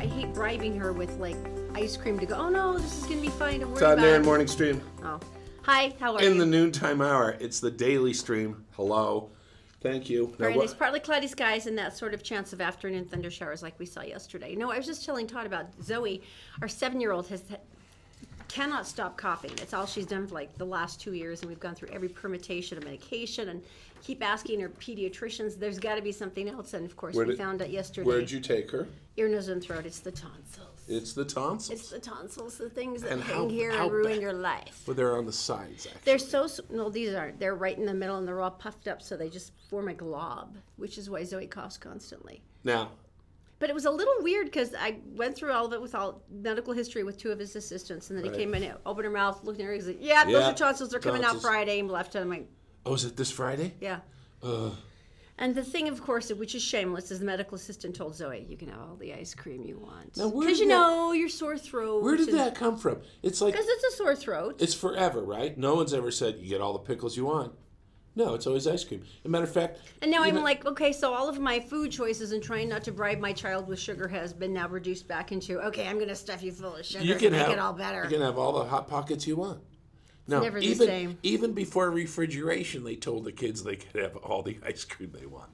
I hate bribing her with like ice cream to go, oh no, this is going to be fine. Don't worry Todd and about Erin it. morning stream. Oh. Hi, how are you? In the noontime hour. It's the daily stream. Hello. Thank you. Very nice. Partly cloudy skies and that sort of chance of afternoon thunder showers like we saw yesterday. No, I was just telling Todd about Zoe. Our 7-year-old cannot stop coughing. It's all she's done for like the last 2 years, and we've gone through every permutation of medication and keep asking her pediatricians. There's got to be something else, and of course we found out yesterday. Where'd you take her? Ear, nose, and throat. It's the tonsils. It's the tonsils. It's the tonsils, the things that And hang here and ruin your life. Well, they're on the sides, actually. They're so, no, these aren't. They're right in the middle, and they're all puffed up, so they just form a glob, which is why Zoe coughs constantly. Now. But it was a little weird because I went through all of it with all medical history with 2 of his assistants, and then he came in, opened her mouth, looked at her, he's like, yeah, those are tonsils. They're coming out Friday, and left it. I'm like, oh, is it this Friday? Yeah. And the thing, of course, which is shameless, is the medical assistant told Zoe, you can have all the ice cream you want. Because, you know, your sore throat. Where did that come from? It's like... Because it's a sore throat. It's forever, right? No one's ever said, you get all the pickles you want. No, it's always ice cream. As a matter of fact... And now I'm like, okay, so all of my food choices and trying not to bribe my child with sugar has been now reduced back into, okay, I'm going to stuff you full of sugar to make it all better. You can have all the Hot Pockets you want. No, never the same. Even before refrigeration, they told the kids they could have all the ice cream they want.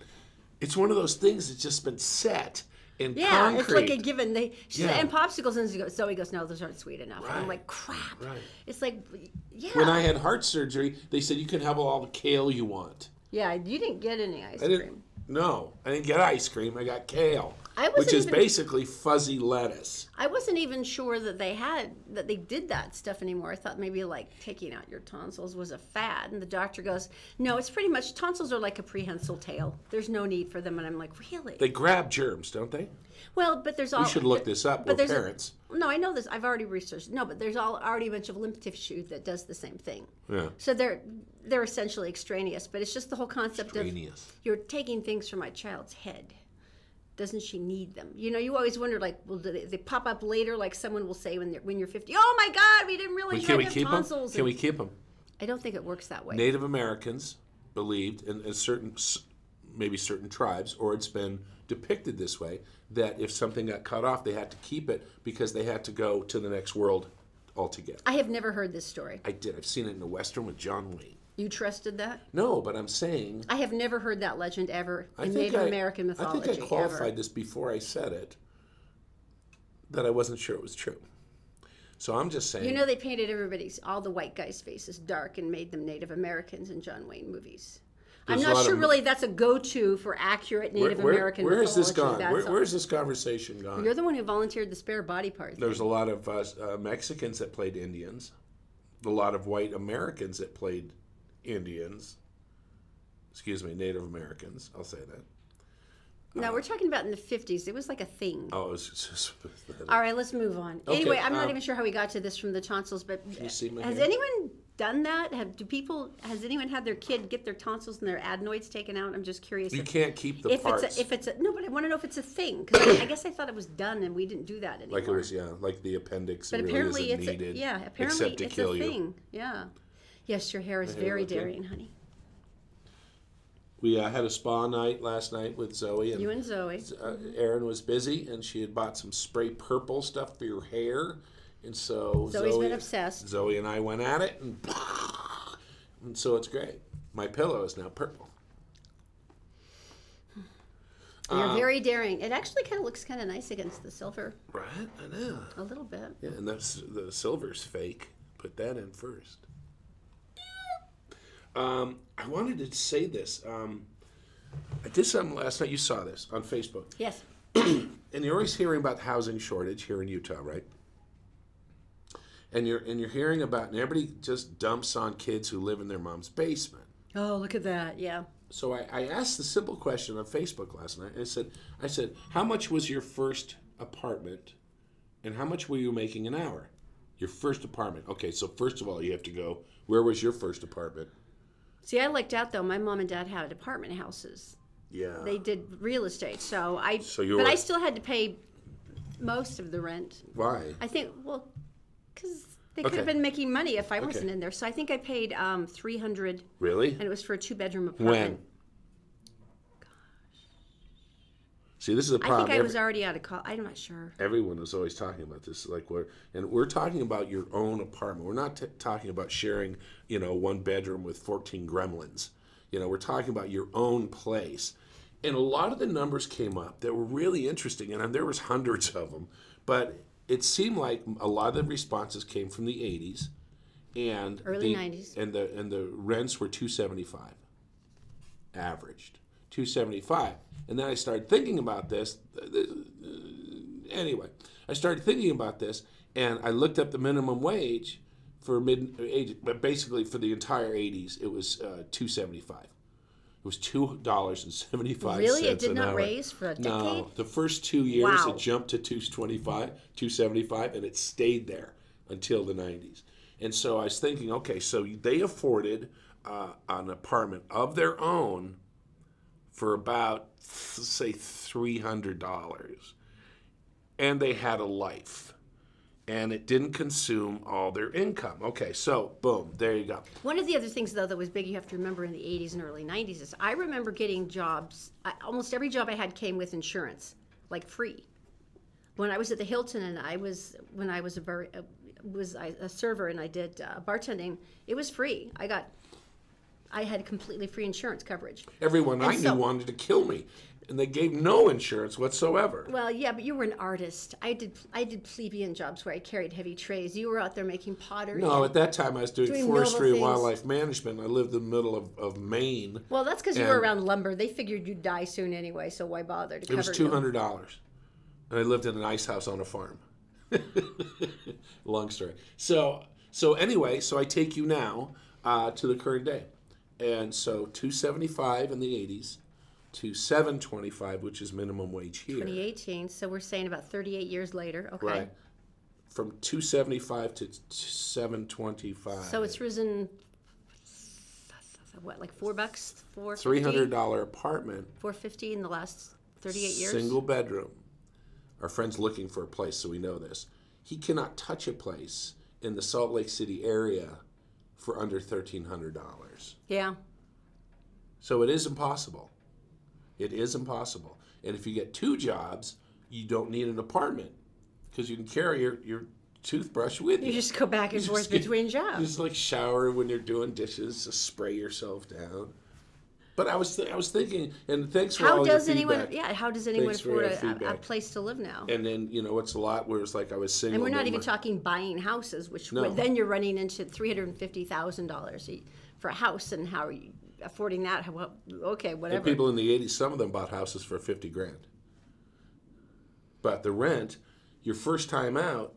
It's one of those things that's just been set in concrete. It's like a given. She said, and popsicles, and Zoe goes, no, those aren't sweet enough. Right. And I'm like, crap. Right. It's like, yeah. When I had heart surgery, they said you can have all the kale you want. Yeah, you didn't get any ice cream. No, I didn't get ice cream. I got kale, which is basically fuzzy lettuce. I wasn't even sure that they did that stuff anymore. I thought maybe like taking out your tonsils was a fad. And the doctor goes, no, it's pretty much, tonsils are like a prehensile tail. There's no need for them. And I'm like, really? They grab germs, don't they? Well, but there's all... We should look this up. We're parents. No, I know this. I've already researched. No, but there's already a bunch of lymph tissue that does the same thing. Yeah. So they're essentially extraneous, but it's just the whole concept of you're taking things from my child's head. Doesn't she need them? You know, you always wonder, like, well, do they pop up later? Like someone will say when you're 50, oh my God, we didn't realize you had tonsils. Can we keep them? I don't think it works that way. Native Americans believed, in maybe certain tribes, or it's been depicted this way, that if something got cut off, they had to keep it because they had to go to the next world altogether. I have never heard this story. I did. I've seen it in a Western with John Wayne. You trusted that? No, but I'm saying... I have never heard that legend ever in Native American mythology. I think I qualified this before I said it, that I wasn't sure it was true. So I'm just saying... You know they painted all the white guys' faces dark and made them Native Americans in John Wayne movies. I'm not sure really that's a go-to for accurate Native American mythology. Where has this gone? Where's this conversation gone? You're the one who volunteered the spare body part. There's a lot of Mexicans that played Indians. A lot of white Americans that played Indians. Excuse me, Native Americans. I'll say that. No, we're talking about in the 50s. It was like a thing. Oh, it was just... All right, let's move on. Okay, anyway, I'm not even sure how we got to this from the tonsils, but has anyone done that? Has anyone had their kid get their tonsils and their adenoids taken out? I'm just curious. You can't keep the parts. No, but I want to know if it's a thing. Because I guess I thought it was done and we didn't do that anymore. Like it was, like the appendix. But really apparently isn't needed. Apparently except to it's kill a you. thing. Yeah. Yes, your hair is very daring, honey. We had a spa night last night with Zoe. You and Zoe. Erin was busy, and she had bought some spray purple stuff for your hair. And so Zoe's been obsessed. Zoe and I went at it, and so it's great. My pillow is now purple. You're very daring. It actually kind of looks kind of nice against the silver. Right? I know. A little bit. Yeah, and the silver's fake. Put that in first. I wanted to say this. I did something last night. You saw this on Facebook. Yes. And you're always hearing about the housing shortage here in Utah, right? And you're hearing about, and everybody just dumps on kids who live in their mom's basement. Oh, look at that! Yeah. So I asked the simple question on Facebook last night. I said, how much was your first apartment, and how much were you making an hour? Your first apartment. Okay, so first of all, you have to go. Where was your first apartment? See, I lucked out though. My mom and dad had apartment houses. Yeah. They did real estate, but I still had to pay most of the rent. Why? I think, because they could have been making money if I wasn't in there. So I think I paid $300. Really? And it was for a 2-bedroom apartment. When? Gosh. See, this is a I problem. think I was already out of college. I'm not sure. Everyone is always talking about this. Like we're talking about your own apartment. We're not talking about sharing, one bedroom with 14 gremlins. We're talking about your own place. And a lot of the numbers came up that were really interesting, and there was hundreds of them. But it seemed like a lot of the responses came from the 80s, and early 90s, and the rents were $275, averaged $275. And then I started thinking about this. Anyway, I started thinking about this, and I looked up the minimum wage for but basically for the entire 80s, it was $2.75. It was $2.75. Really, it did an not hour. raise for a decade. No, the first 2 years Wow. it jumped to $2.75, and it stayed there until the 90s. And so I was thinking, okay, so they afforded an apartment of their own for about, say, $300, and they had a life. And it didn't consume all their income. Okay, so boom, there you go. One of the other things, though, that was big, you have to remember in the 80s and early 90s is I remember getting jobs. Almost every job I had came with insurance, like free. When I was at the Hilton and I was a server and I did bartending, it was free. I had completely free insurance coverage. Everyone I knew wanted to kill me, and they gave no insurance whatsoever. Well, yeah, but you were an artist. I did plebeian jobs where I carried heavy trays. You were out there making pottery. No, at that time I was doing forestry and noble things. wildlife management. I lived in the middle of Maine. Well, that's because you were around lumber. They figured you'd die soon anyway, so why bother to cover It was $200, and I lived in an ice house on a farm. Long story. So anyway, so I take you now to the current day. And so $2.75 in the 80s to $7.25, which is minimum wage here. 2018, so we're saying about 38 years later. Okay. Right. From $2.75 to $7.25. So it's risen, what, like $4? $300 apartment. $450 in the last 38 years. Single bedroom. Our friend's looking for a place, so we know this. He cannot touch a place in the Salt Lake City area for under $1,300. Yeah. So it is impossible. It is impossible. And if you get two jobs, you don't need an apartment because you can carry your toothbrush with you. You just go back and forth between jobs. You just like shower when you're doing dishes, just spray yourself down. But I was thinking, and thanks for all your feedback. How does anyone Thanks for afford a place to live now? And then, it's a lot where it's like I was single. And we're not even talking buying houses, which then you're running into $350,000 for a house, and how are you affording that? Okay, whatever. And people in the 80s, some of them bought houses for $50,000. But the rent, your first time out,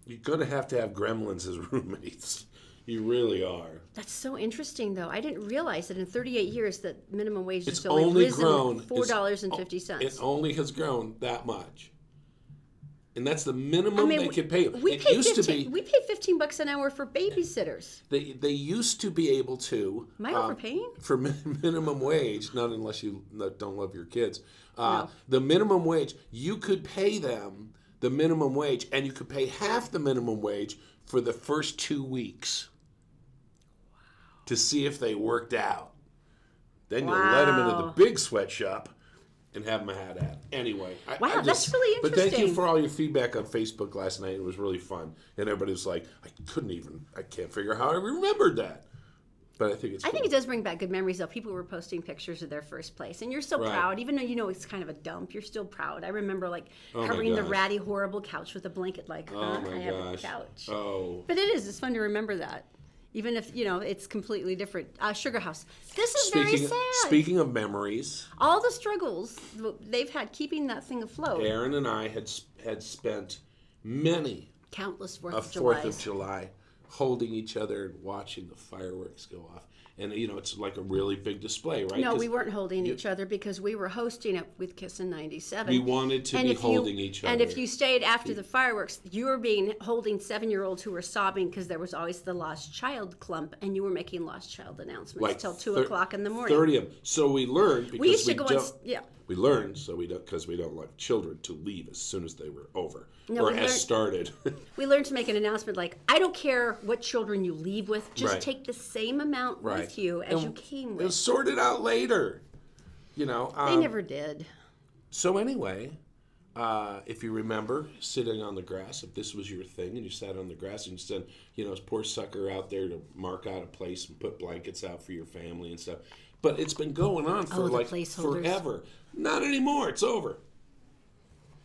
you're going to have gremlins as roommates. You really are. That's so interesting, though. I didn't realize that in 38 years that minimum wage has only risen grown $4.50. It only has grown that much, and that's the minimum they could pay. We pay $15 an hour for babysitters. They used to be able to. Am I overpaying? For minimum wage? Not unless you don't love your kids. No. The minimum wage, you could pay them the minimum wage, and you could pay half the minimum wage for the first 2 weeks. To see if they worked out. Then you'll let them into the big sweatshop and have them a hat at. Anyway. That's really interesting. But thank you for all your feedback on Facebook last night. It was really fun. And everybody was like, I can't figure out how I remembered that. But I think it's cool. I think it does bring back good memories, though. People were posting pictures of their first place. And you're so proud. Even though it's kind of a dump, you're still proud. I remember, covering the ratty, horrible couch with a blanket I have a couch. Oh. But it is. It's fun to remember that. Even if, it's completely different. Sugar House. This is very sad. Speaking of memories. All the struggles they've had keeping that thing afloat. Erin and I had spent countless 4th of July holding each other and watching the fireworks go off. And, it's like a really big display, right? No, we weren't holding each other because we were hosting it with Kiss in 97. We wanted to be holding each other. And if you stayed after the fireworks, you were holding 7-year-olds who were sobbing because there was always the lost child clump, and you were making lost child announcements till 2 o'clock in the morning. 30 of them. So we learned because we used to go we learned because we don't like children to leave as soon as they were over started. We learned to make an announcement like, I don't care what children you leave with, just take the same amount with you as you came with. And sort it out later. They never did. So anyway, if you remember, sitting on the grass, if this was your thing, and you sat on the grass and you said, this poor sucker out there to mark out a place and put blankets out for your family and stuff. But it's been going on for forever. Not anymore. It's over.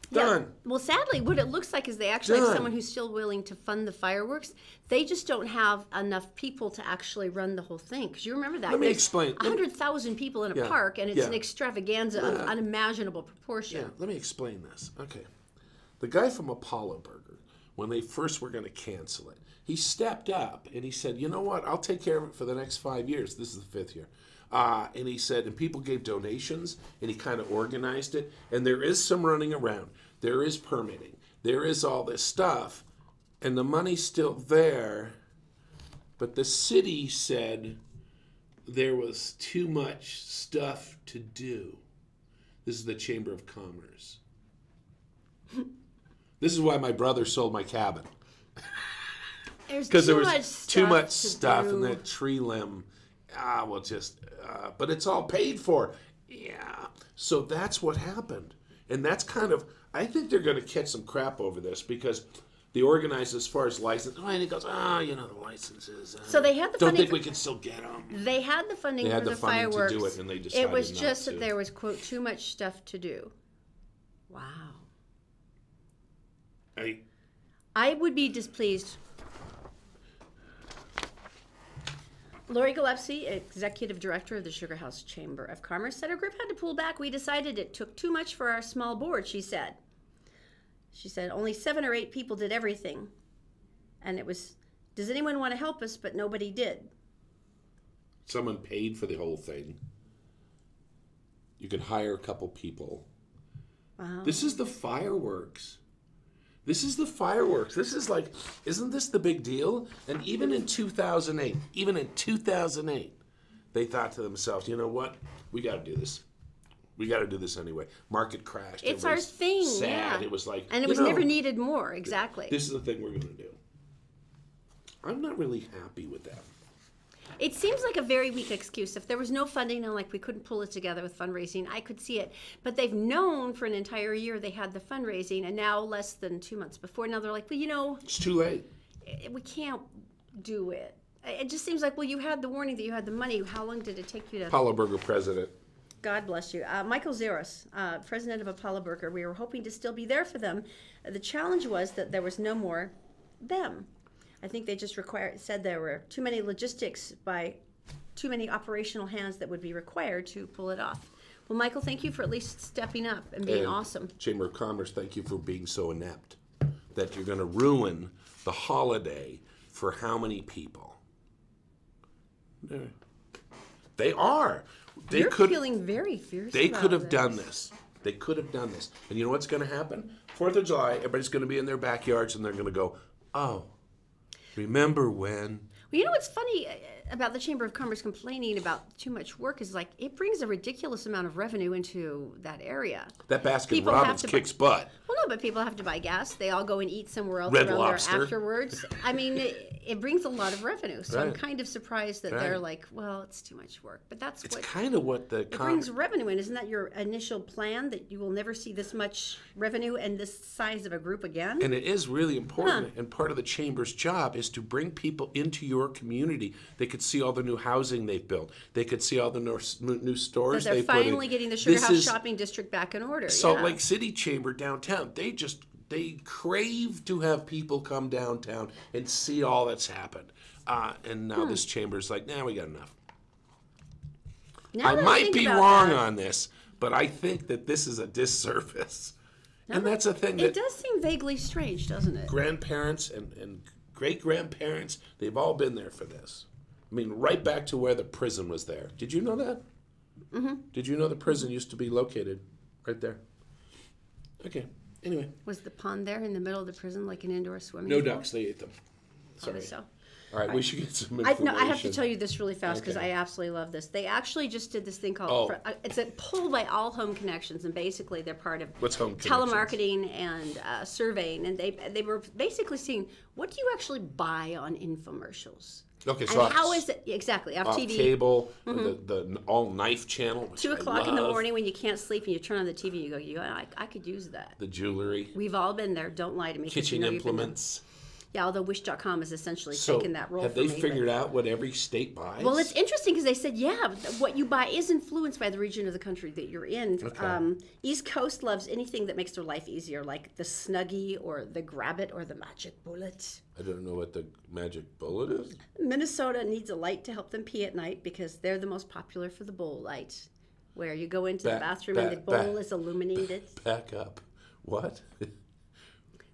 Done. Yeah. Well, sadly, what it looks like is they actually have someone who's still willing to fund the fireworks. They just don't have enough people to actually run the whole thing. Because you remember that. Let me explain. 100,000 people in a park, and it's an extravaganza of unimaginable proportion. Yeah, let me explain this. Okay. The guy from Apollo Burger, when they first were going to cancel it, he stepped up and he said, you know what, I'll take care of it for the next 5 years. This is the 5th year. And he said, and people gave donations, and he kind of organized it. And there is some running around. There is permitting. There is all this stuff. And the money's still there. But the city said there was too much stuff to do. This is the Chamber of Commerce. This is why my brother sold my cabin. Because there was too much stuff in that tree limb. But it's all paid for. Yeah. So that's what happened. And that's kind of, I think they're going to catch some crap over this because the organizers, as far as license, and he goes, the licenses. So they had the don't funding. Think we can still get them. They had the funding for the fireworks. To do it, and they decided it was not just to. that there was, quote, too much stuff to do. Wow. I would be displeased. Lori Gillespie, executive director of the Sugar House Chamber of Commerce, said her group had to pull back. We decided it took too much for our small board, she said. She said only 7 or 8 people did everything. And it was, does anyone want to help us? But nobody did. Someone paid for the whole thing. You could hire a couple people. Wow. This is the fireworks. This is the fireworks. This is like, isn't this the big deal? And even in 2008, they thought to themselves, you know what? We got to do this. We got to do this anyway. Market crashed. It's our thing. Sad. Yeah. It was like, and it was never needed more. Exactly. This is the thing we're going to do. I'm not really happy with that. It seems like a very weak excuse. If there was no funding and like we couldn't pull it together with fundraising, I could see it. But they've known for an entire year they had the fundraising, and now less than 2 months before, now they're like, well, it's too late. We can't do it. It just seems like, well, you had the warning that you had the money. How long did it take you to... Apollo Burger president. God bless you. Michael Zaros, president of Apollo Burger. We were hoping to still be there for them. The challenge was that there was no more them. I think they just said there were too many logistics by too many operational hands that would be required to pull it off. Well, Michael, thank you for at least stepping up and being awesome. Chamber of Commerce, thank you for being so inept that you're going to ruin the holiday for how many people? They are. You're feeling very fierce. They could have done this. They could have done this. And you know what's going to happen? 4th of July, everybody's going to be in their backyards and they're going to go, oh, remember when? Well, you know what's funny about the Chamber of Commerce complaining about too much work is like it brings a ridiculous amount of revenue into that area. That Baskin Robbins kicks butt. Well, no, but people have to buy gas. They all go and eat somewhere else Red around Lobster. there afterwards. I mean, it brings a lot of revenue. So I'm kind of surprised that they're like, well, it's too much work. But it's kind of what it brings revenue in. Isn't that your initial plan, that you will never see this much revenue and this size of a group again? And it is really important. And part of the Chamber's job is to bring people into your community. They could see all the new housing they've built. They could see all the new stores they've put in. They're finally getting the Sugar House shopping district back in order. Salt Lake City Chamber downtown, they crave to have people come downtown and see all that's happened. And now this chamber's like, we got enough. I might be wrong on this, but I think that this is a disservice. And that's a thing that... It does seem vaguely strange, doesn't it? Grandparents and great-grandparents, they've all been there for this. I mean, right back to where the prison was there. Did you know that? Mm-hmm. Did you know the prison used to be located right there? Okay. Anyway. Was the pond there in the middle of the prison like an indoor swimming pool? pool? No ducks. They ate them. Sorry. So. All right. We should get some information. I have to tell you this really fast because I absolutely love this. They actually just did this thing called... it's a pull by All Home Connections, and basically they're part of What's Home telemarketing and surveying, and they were basically seeing, what do you actually buy on infomercials? Okay, And so how is it exactly off off TV? cable, the all knife channel, which 2 I o'clock in the love. morning when you can't sleep and you turn on the TV, you go, I could use that. The jewelry, We've all been there. Don't lie to me. 'Cause kitchen you know you've been there. implements. Yeah, although Wish.com has essentially So taken that role have for they me. but- figured out what every state buys? Well, it's interesting because they said, yeah, what you buy is influenced by the region of the country that you're in. Okay. East Coast loves anything that makes their life easier, like the Snuggie or the Grab It or the Magic Bullet. I don't know what the magic bullet is. Minnesota needs a light to help them pee at night because they're the most popular for the bowl light, where you go into the bathroom and the bowl is illuminated. Back up. What?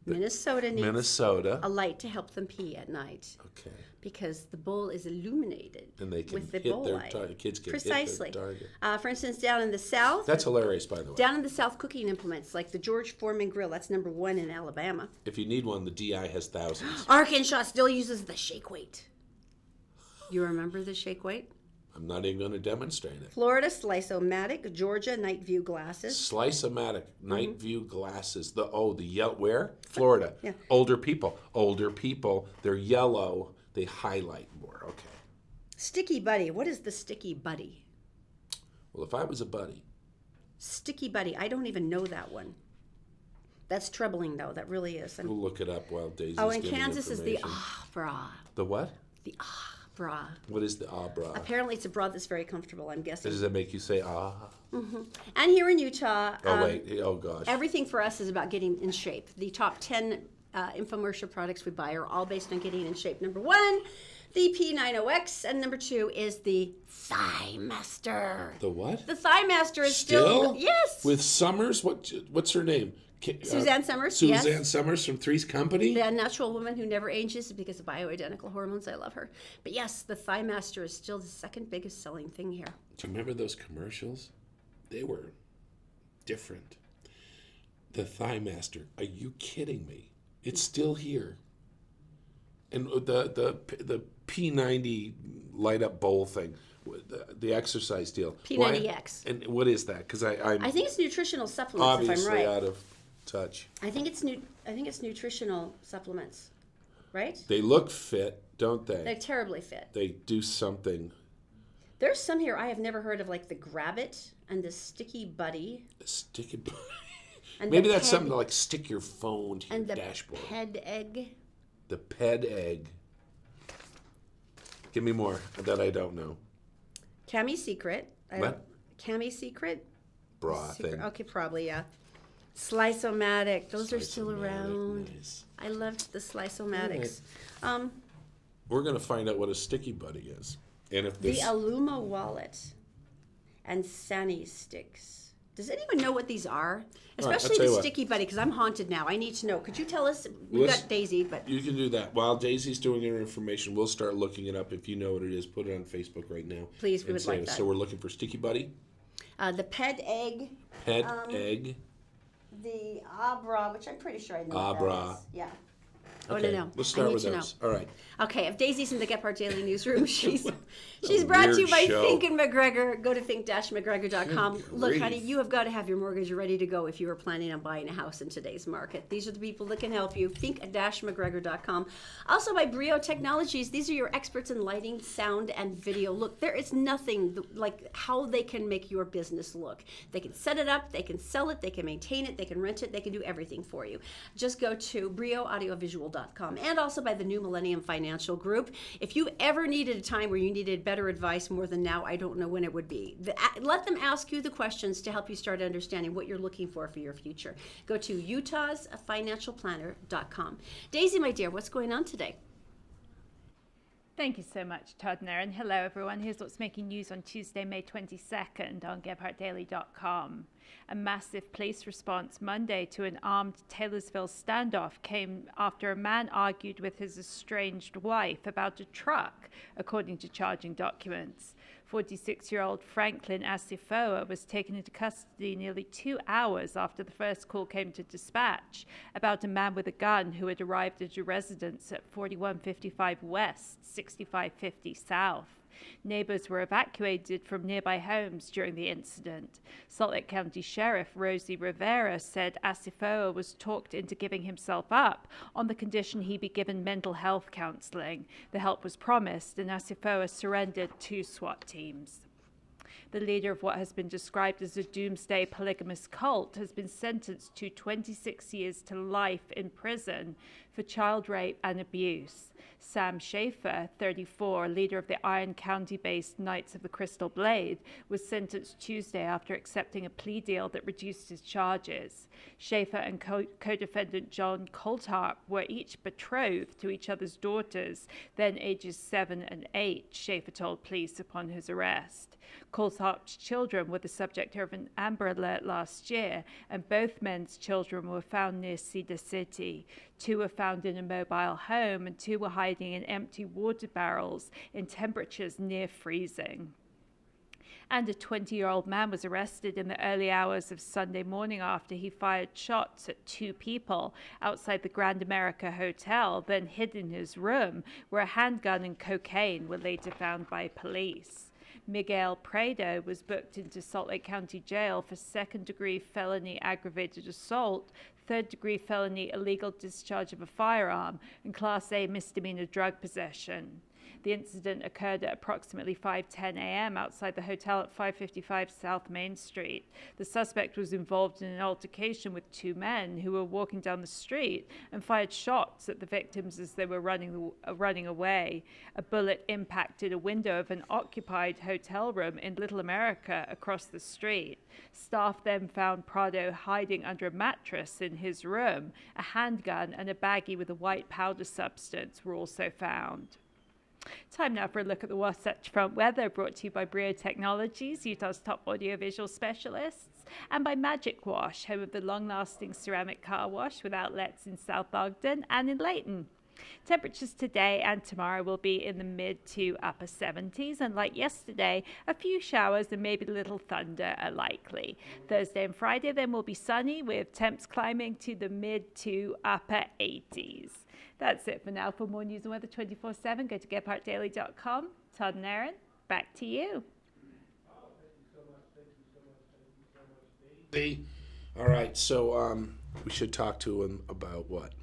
Minnesota needs Minnesota. a light to help them pee at night. Okay. Because the bowl is illuminated And they can with the hit bowl their light. target. Kids can Precisely. hit their target. For instance, down in the South, That's hilarious, by the way. down in the South, cooking implements like the George Foreman grill. That's #1 in Alabama. If you need one, the DI has thousands. Arkansas still uses the shake weight. You remember the shake weight? I'm not even going to demonstrate it. Florida, Slice-O-Matic. Georgia, Night View glasses. Slice-O-Matic, night view glasses. The yellow, where? Florida. Yeah. Older people. They're yellow. They highlight more. Okay. Sticky Buddy. What is the Sticky Buddy? Well, if I was a buddy, Sticky Buddy. I don't even know that one. That's troubling, though. That really is. we'll look it up while Daisy's Oh, in giving Kansas is the information. bra. The what? The bra. What is the bra? Apparently, it's a bra that's very comfortable, I'm guessing. Does that make you say ah? And here in Utah, Oh, wait. Oh, gosh. everything for us is about getting in shape. The top 10 infomercial products we buy are all based on getting in shape. #1, the P90X, and #2 is the Thigh Master. The what? The Thigh Master is Still? yes. With Summers? What's her name? Suzanne Summers, Suzanne yes. Summers from Three's Company? The natural woman who never ages because of bioidentical hormones. I love her. But yes, the Thigh Master is still the second biggest selling thing here. Do you remember those commercials? They were different. The Thigh Master. Are you kidding me? It's still here. And the P90 light up bowl thing, the exercise deal. P90X. Why? And what is that? Because I'm I think it's nutritional supplements, if I'm obviously right. out of touch. I think it's nutritional supplements, right? They look fit, don't They're they? terribly fit. They do something. There's some here I have never heard of, like the Grab It and the Sticky Buddy Stick it. and Maybe the that's Ped- something to like stick your phone to your and the dashboard. Ped Egg. The Ped Egg. Give me more that I don't know. Cami Secret. What? Cami Secret. Bra Secret. thing. Okay, probably yeah. Slice-O-Matic. Those are still Slice-O-Matic, around. nice. I loved the Slice-O-Matics. We're going to find out what a sticky buddy is. And if The this Aluma Wallet and Sani Sticks. Does anyone know what these are? All right, I'll Especially tell you the what. Sticky Buddy, because I'm haunted now. I need to know. Could you tell us? We've Let's- got Daisy, but you can do that. While Daisy's doing her information, we'll start looking it up. If you know what it is, put it on Facebook right now. Please, we and would say like it. that. So we're looking for sticky buddy, the Ped Egg, Ped Egg. the Abra, which I'm pretty sure I know what Abra. that is. Yeah. I Okay, want to know. let's I start need with to those. know. All right. Okay, if Daisy's in the Gephardt Daily Newsroom, she's a brought to you weird by show. Think and McGregor. Go to think-mcgregor.com. Good Look, grief. honey, you have got to have your mortgage ready to go if you are planning on buying a house in today's market. These are the people that can help you. Think-mcgregor.com. Also by Brio Technologies. These are your experts in lighting, sound, and video. Look, there is nothing like how they can make your business look. They can set it up, they can sell it, they can maintain it, they can rent it, they can do everything for you. Just go to brioaudiovisual.com and also by the New Millennium Financial Group. If you ever needed a time where you needed better advice more than now, I don't know when it would be. Let them ask you the questions to help you start understanding what you're looking for your future. Go to utahsfinancialplanner.com. Daisy, my dear, what's going on today? Thank you so much, Todd and Erin. Hello, everyone. Here's what's making news on Tuesday, May 22nd on GephartDaily.com. A massive police response Monday to an armed Taylorsville standoff came after a man argued with his estranged wife about a truck, according to charging documents. 46-year-old Franklin Asifoa was taken into custody nearly 2 hours after the first call came to dispatch about a man with a gun who had arrived at a residence at 4155 West, 6550 South. Neighbors were evacuated from nearby homes during the incident. Salt Lake County Sheriff Rosie Rivera said Asifoa was talked into giving himself up on the condition he be given mental health counseling. The help was promised, and Asifoa surrendered 2 SWAT teams. The leader of what has been described as a doomsday polygamous cult has been sentenced to 26 years to life in prison for child rape and abuse. Sam Schaefer, 34, leader of the Iron County-based Knights of the Crystal Blade, was sentenced Tuesday after accepting a plea deal that reduced his charges. Schaefer and co-defendant John Coltharp were each betrothed to each other's daughters, then ages 7 and 8, Schaefer told police upon his arrest. Coltharp's children were the subject of an Amber Alert last year, and both men's children were found near Cedar City. 2 were found in a mobile home, and 2 were hiding in empty water barrels in temperatures near freezing. And a 20-year-old man was arrested in the early hours of Sunday morning after he fired shots at 2 people outside the Grand America Hotel, then hid in his room, where a handgun and cocaine were later found by police. Miguel Prado was booked into Salt Lake County Jail for 2nd-degree felony aggravated assault, 3rd-degree felony illegal discharge of a firearm, and Class A misdemeanor drug possession. The incident occurred at approximately 5:10 a.m. outside the hotel at 555 South Main Street. The suspect was involved in an altercation with 2 men who were walking down the street and fired shots at the victims as they were running away. A bullet impacted a window of an occupied hotel room in Little America across the street. Staff then found Prado hiding under a mattress in his room. A handgun and a baggie with a white powder substance were also found. Time now for a look at the Wasatch Front weather, brought to you by Brio Technologies, Utah's top audiovisual specialists, and by Magic Wash, home of the long-lasting ceramic car wash with outlets in South Ogden and in Layton. Temperatures today and tomorrow will be in the mid to upper 70s, and like yesterday, a few showers and maybe a little thunder are likely. Thursday and Friday then will be sunny, with temps climbing to the mid to upper 80s. That's it for now. For more news and weather 24/7, go to GephartDaily.com. Todd and Erin, back to you. All right, so we should talk to him about what?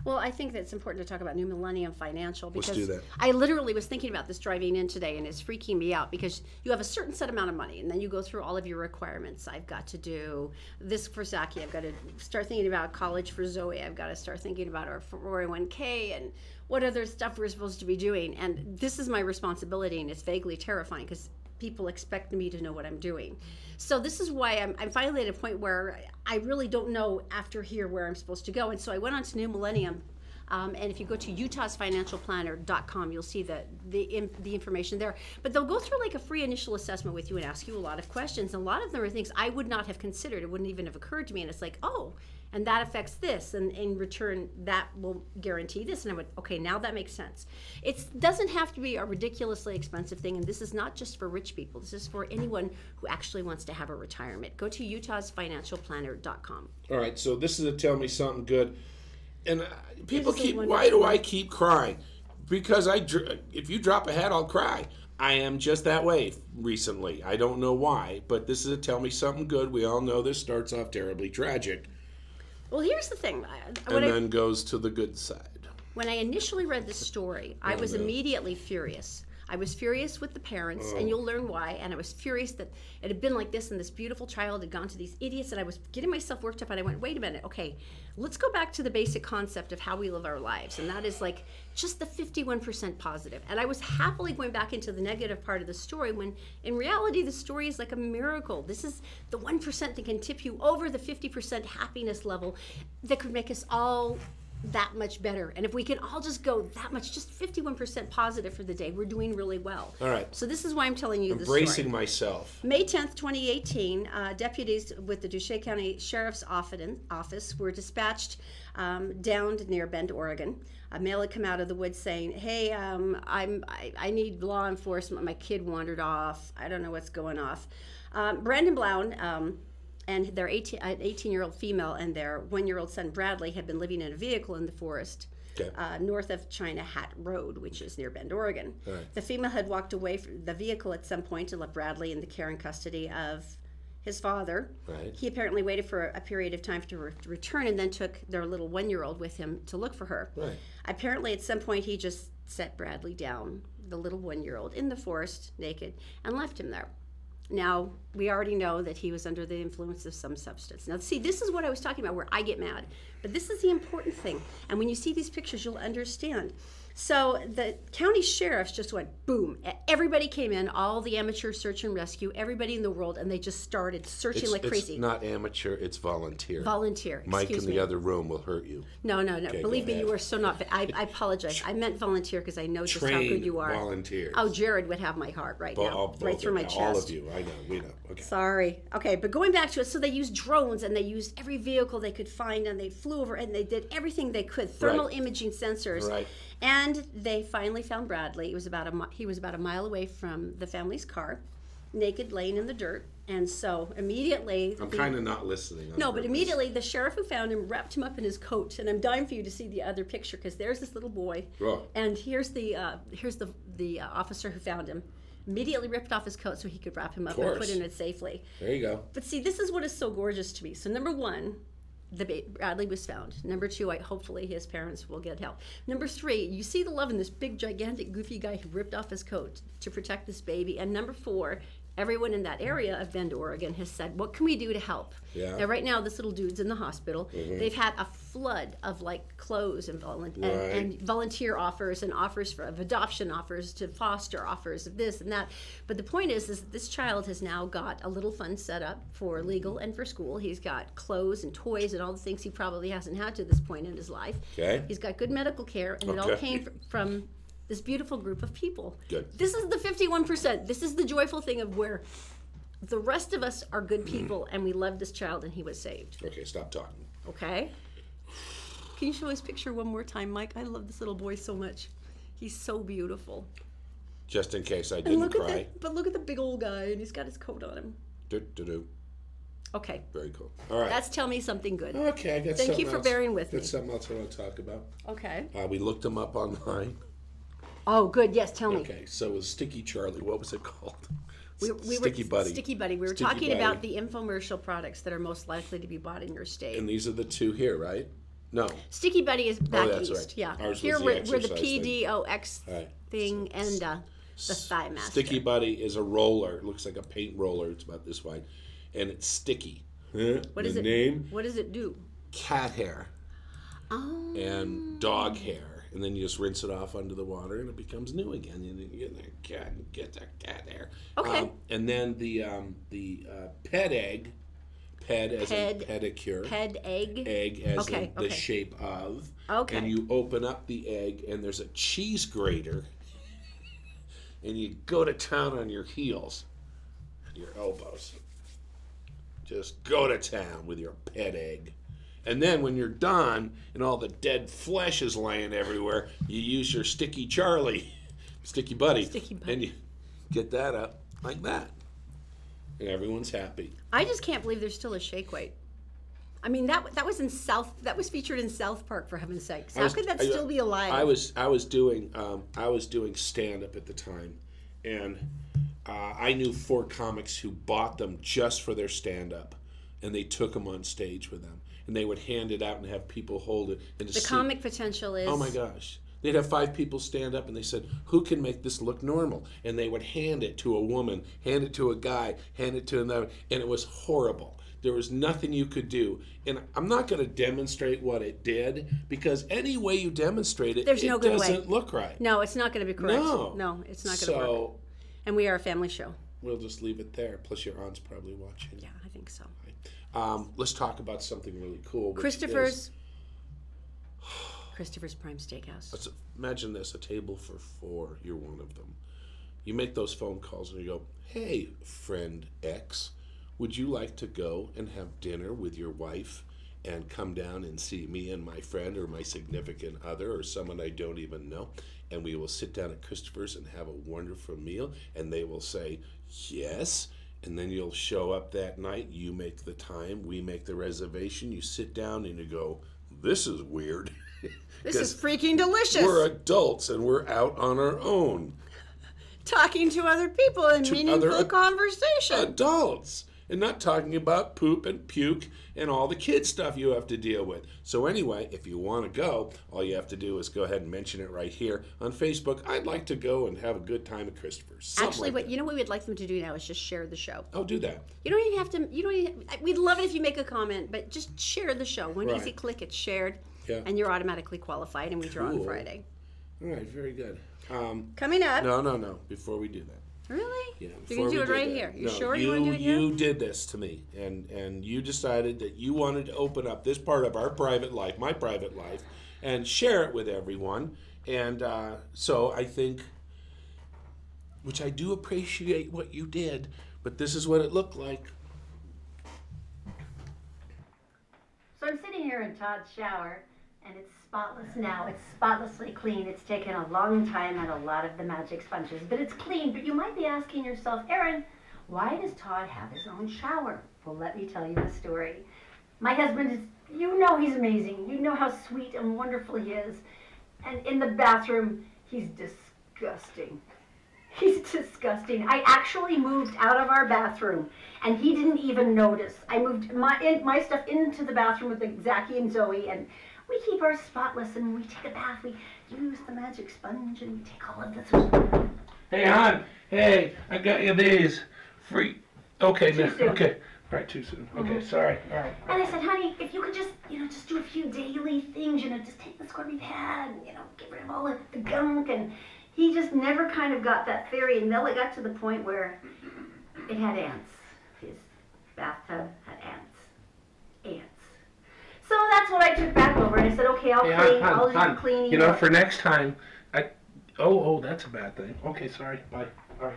Well, I think that it's important to talk about New Millennium Financial because Let's do that. I literally was thinking about this driving in today, and it's freaking me out because you have a certain set amount of money, and then you go through all of your requirements. I've got to do this for Zaki. I've got to start thinking about college for Zoe. I've got to start thinking about our 401k and what other stuff we're supposed to be doing. And this is my responsibility, and it's vaguely terrifying because people expect me to know what I'm doing. So this is why I'm finally at a point where I really don't know after here where I'm supposed to go. And so I went on to New Millennium, and if you go to utahsfinancialplanner.com, you'll see the information there. But they'll go through like a free initial assessment with you and ask you a lot of questions. And a lot of them are things I would not have considered. It wouldn't even have occurred to me. And it's like, oh, and that affects this, and in return, that will guarantee this. And I went, okay, now that makes sense. It doesn't have to be a ridiculously expensive thing, and this is not just for rich people. This is for anyone who actually wants to have a retirement. Go to utahsfinancialplanner.com. All right, so this is a Tell Me Something Good. And people keep, why do I keep crying? Because if you drop a hat, I'll cry. I am just that way recently. I don't know why, but this is a Tell Me Something Good. We all know this starts off terribly tragic. Well, here's the thing. And then goes to the good side. When I initially read the story, I was immediately furious. I was furious with the parents, and you'll learn why. And I was furious that it had been like this, and this beautiful child had gone to these idiots, and I was getting myself worked up, and I went, wait a minute, okay, let's go back to the basic concept of how we live our lives, and that is like just the 51% positive. And I was happily going back into the negative part of the story when in reality the story is like a miracle. This is the 1% that can tip you over the 50% happiness level that could make us all that much better. And if we can all just go that much, just 51% positive for the day, we're doing really well. All right. So this is why I'm telling you this story. Embracing myself. May 10th, 2018, deputies with the Duche County Sheriff's Office were dispatched down near Bend, Oregon. A male had come out of the woods saying, hey, I need law enforcement. My kid wandered off. I don't know what's going off. Brandon Blount, and their 18-year-old female and their 1-year-old son Bradley had been living in a vehicle in the forest. Okay. North of China Hat Road, which is near Bend, Oregon. Right. The female had walked away from the vehicle at some point and left Bradley in the care and custody of his father. Right. He apparently waited for a period of time to return and then took their little 1-year-old with him to look for her. Right. Apparently, at some point, he just set Bradley down, the little 1-year-old, in the forest, naked, and left him there. Now, we already know that he was under the influence of some substance. Now, see, this is what I was talking about where I get mad. But this is the important thing. And when you see these pictures, you'll understand. So the county sheriffs just went boom. Everybody came in, all the amateur search and rescue, everybody in the world, and they just started searching like crazy. It's not amateur, it's volunteer. Volunteer. Mike in Excuse me. the other room will hurt you. No. Okay, Believe go me, you ahead. are so not. I apologize. I meant volunteer because I know just how Trained good you are. volunteers. Oh, Jared would have my heart right now, right through my chest. All of you, I know, we know. Okay. Sorry. Okay, but going back to it, so they used drones and they used every vehicle they could find and they flew over and they did everything they could, thermal imaging sensors. Right. And they finally found Bradley. He was about a mile away from the family's car, naked, laying in the dirt. And so immediately... I'm kind of not listening. No, but immediately the sheriff who found him wrapped him up in his coat. And I'm dying for you to see the other picture because there's this little boy. Oh. And here's the officer who found him. Immediately ripped off his coat so he could wrap him up and put him in it safely. There you go. But see, this is what is so gorgeous to me. So number one, Bradley was found. Number two, hopefully his parents will get help. Number three, you see the love in this big, gigantic, goofy guy who ripped off his coat to protect this baby. And number four, everyone in that area of Bend, Oregon has said, what can we do to help? Yeah. Now, right now, this little dude's in the hospital. Mm-hmm. They've had a flood of like clothes and volunteer offers and offers of adoption offers to foster offers of this and that. But the point is this child has now got a little fund set up for legal and for school. He's got clothes and toys and all the things he probably hasn't had to this point in his life. Okay. He's got good medical care, and it all came from this beautiful group of people. Good. This is the 51%. This is the joyful thing of where the rest of us are good people, and we love this child, and he was saved. Okay, stop talking. Okay? Can you show his picture one more time, Mike? I love this little boy so much. He's so beautiful. Just in case I didn't cry. But look at the big old guy, and he's got his coat on him. Do. Okay. Very cool. All right. That's Tell Me Something Good. Okay, I got Thank you for bearing with me. That's something else I want to talk about. Okay. We looked him up online. Oh, good. Yes, tell me. Okay, so it was Sticky Charlie. What was it called? Sticky Buddy. Sticky Buddy. We were Sticky talking Buddy. about the infomercial products that are most likely to be bought in your state. And these are the two here, right? No. Sticky Buddy is back that's east. right. Yeah. Ours was Here the we're the exercise thing. PDOX Right. thing and the Thigh Master. Sticky Buddy is a roller. It looks like a paint roller. It's about this wide. And it's sticky. What is the it? name? What does it do? Cat hair. Oh. And dog hair. And then you just rinse it off under the water, and it becomes new again. And then you get that cat hair. Okay. And then the pet egg, as in pedicure. Ped egg. Egg as Okay, in the okay. shape of. Okay. And you open up the egg, and there's a cheese grater, and you go to town on your heels, your elbows. Just go to town with your pet egg. And then when you're done and all the dead flesh is laying everywhere, you use your Sticky Charlie, Sticky Buddy, and you get that up like that. And everyone's happy. I just can't believe there's still a shake weight. I mean, that was featured in South Park, for heaven's sakes. How could that still be alive? I was doing stand up at the time, and I knew 4 comics who bought them just for their stand up, and they took them on stage with them. And they would hand it out and have people hold it. And the comic potential is... Oh, my gosh. They'd have 5 people stand up, and they said, who can make this look normal? And they would hand it to a woman, hand it to a guy, hand it to another, and it was horrible. There was nothing you could do. And I'm not going to demonstrate what it did, because any way you demonstrate it, There's no good way. It doesn't look right. No, it's not going to be correct. No, it's not going to work. And we are a family show. We'll just leave it there. Plus, your aunt's probably watching. Yeah, I think so. Let's talk about something really cool. Christopher's Prime Steakhouse. Imagine this, a table for 4. You're one of them. You make those phone calls and you go, hey, friend X, would you like to go and have dinner with your wife and come down and see me and my friend or my significant other or someone I don't even know? And we will sit down at Christopher's and have a wonderful meal. And they will say, yes. And then you'll show up that night, you make the time, we make the reservation, you sit down and you go, this is weird. This is freaking delicious. We're adults and we're out on our own. Talking to other people in meaningful conversation. Adults. And not talking about poop and puke and all the kid stuff you have to deal with. So anyway, if you want to go, all you have to do is go ahead and mention it right here on Facebook. I'd like to go and have a good time at Christopher's. Actually, what you know what we'd like them to do now is just share the show. Oh, do that. You don't even have to, we'd love it if you make a comment, but just share the show. One Right. easy click, it's shared, Yeah. and you're automatically qualified, and we draw on Cool. Friday. All right, very good. Coming up. No. Before we do that. Really? Yeah, You're going to do it right here. You sure you want to do it here? You did this to me, and you decided that you wanted to open up this part of our private life, my private life, and share it with everyone. And so I think, which I do appreciate what you did, but this is what it looked like. So I'm sitting here in Todd's shower, and it's spotless now. It's spotlessly clean. It's taken a long time and a lot of the magic sponges, but it's clean. But you might be asking yourself, Erin, why does Todd have his own shower? Well, let me tell you the story. My husband is, you know he's amazing. You know how sweet and wonderful he is. And in the bathroom, he's disgusting. He's disgusting. I actually moved out of our bathroom, and he didn't even notice. I moved my stuff into the bathroom with Zachy and Zoe, and we keep ours spotless, and when we take a bath, we use the magic sponge, and we take all of this. Hey, hon. Hey, I got you these. Free. Okay, Too soon. okay. Right, too soon. Okay, sorry. All right. And I said, honey, if you could just, just do a few daily things, just take the squirt we've had, and, get rid of all the gunk, and he just never kind of got that theory until it got to the point where it had ants. His bathtub had ants. Ants. So that's what I took back over, and I said, okay, I'll do cleaning. For next time, oh, that's a bad thing. Okay, sorry. Bye. All right.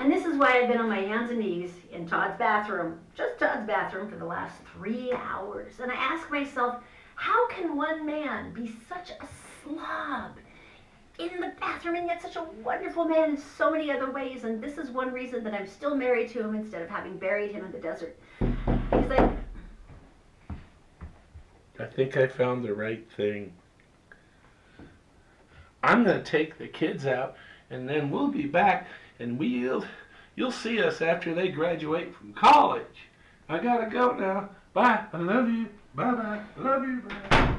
And this is why I've been on my hands and knees in Todd's bathroom, just Todd's bathroom, for the last 3 hours. And I ask myself, how can one man be such a slob in the bathroom and yet such a wonderful man in so many other ways? And this is one reason that I'm still married to him instead of having buried him in the desert. He's like, I think I found the right thing. I'm going to take the kids out, and then we'll be back, and you'll see us after they graduate from college. I got to go now. Bye. I love you. Bye-bye. I love you. Bye.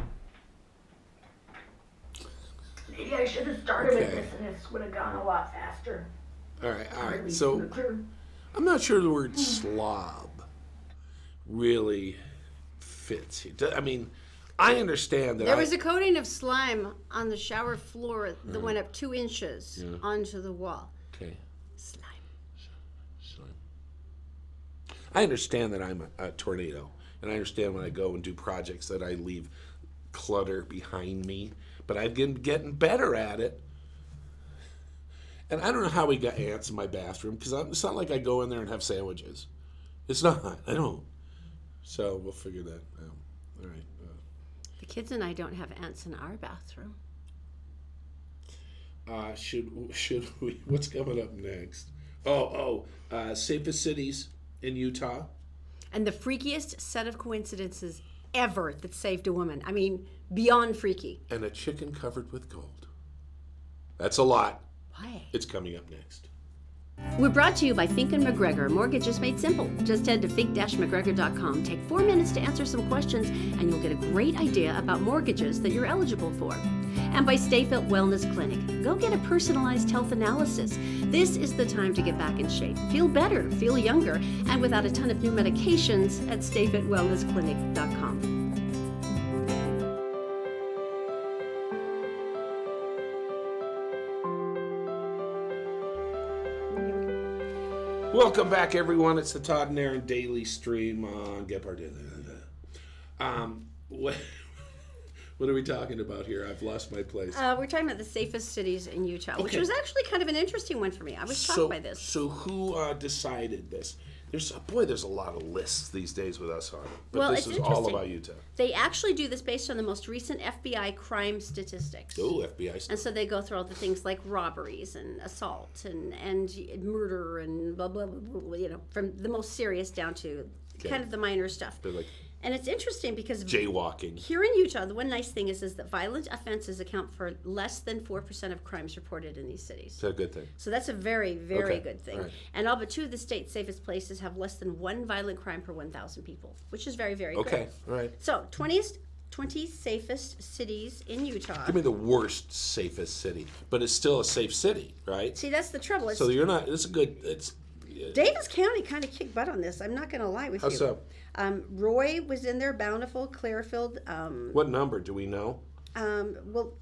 maybe I should have started with this, and this would have gone a lot faster. All right. So I'm not sure the word slob really fits here. I mean, I understand that there was a coating of slime on the shower floor that went up 2 inches onto the wall. Okay. Slime. I understand that I'm a tornado, and I understand when I go and do projects that I leave clutter behind me, but I've been getting better at it. And I don't know how we got ants in my bathroom, because it's not like I go in there and have sandwiches. It's not. I don't. So we'll figure that out. All right. The kids and I don't have ants in our bathroom. Should we? What's coming up next? Safest cities in Utah. And the freakiest set of coincidences ever that saved a woman. I mean, beyond freaky. And a chicken covered with gold. That's a lot. Why? It's coming up next. We're brought to you by Fink & McGregor. Mortgages made simple. Just head to fink-mcgregor.com. Take 4 minutes to answer some questions, and you'll get a great idea about mortgages that you're eligible for. And by Stay Fit Wellness Clinic. Go get a personalized health analysis. This is the time to get back in shape. Feel better, feel younger, and without a ton of new medications at stayfitwellnessclinic.com. Welcome back, everyone. It's the Todd and Erin Daily Stream on Gephardt. What are we talking about here? I've lost my place. We're talking about the safest cities in Utah, which was actually kind of an interesting one for me. I was shocked by this. So who decided this? There's a lot of lists these days with us on it. But this is all about Utah. They actually do this based on the most recent FBI crime statistics. Oh, FBI stuff. And so they go through all the things like robberies and assault and murder and blah, blah, blah, blah, from the most serious down to kind of the minor stuff. And it's interesting because Jaywalking. here in Utah, the one nice thing is that violent offenses account for less than 4% of crimes reported in these cities. Is that a good thing? So that's a very, very Okay. good thing. Right. And all but 2 of the state's safest places have less than 1 violent crime per 1,000 people, which is very, very good. Okay, all right. So 20 safest cities in Utah. Give me the worst, safest city. But it's still a safe city, right? See, that's the trouble. So you're not, it's a good, Davis County kind of kicked butt on this. I'm not going to lie with how you. so? Roy was in there, Bountiful, Clearfield. What number do we know? Well,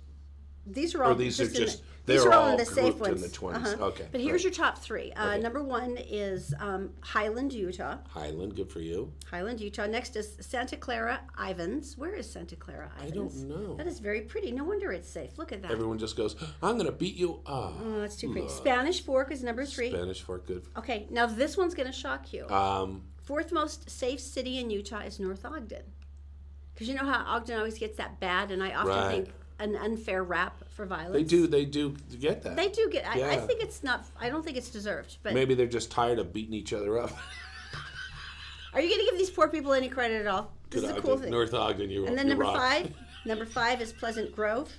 these are all. Or these are in just, these they're are all all in the safe grouped in ones. the 20s. Okay. But here's right. your top 3. Okay. Number 1 is Highland, Utah. Highland, good for you. Highland, Utah. Next is Santa Clara, Ivans. Where is Santa Clara, Ivans? I don't know. That is very pretty. No wonder it's safe. Look at that. Everyone just goes, I'm going to beat you up. Oh, that's too pretty. Spanish Fork is number 3. Spanish Fork, good. Okay, now this one's going to shock you. 4th most safe city in Utah is North Ogden. Because you know how Ogden always gets that bad, and I often Right. think an unfair rap for violence. They do get that. They do get. I Yeah. think it's not. I don't think it's deserved. But Maybe they're just tired of beating each other up. are you going to give these poor people any credit at all? This is a cool thing. North Ogden, And then number 5. Number 5 is Pleasant Grove.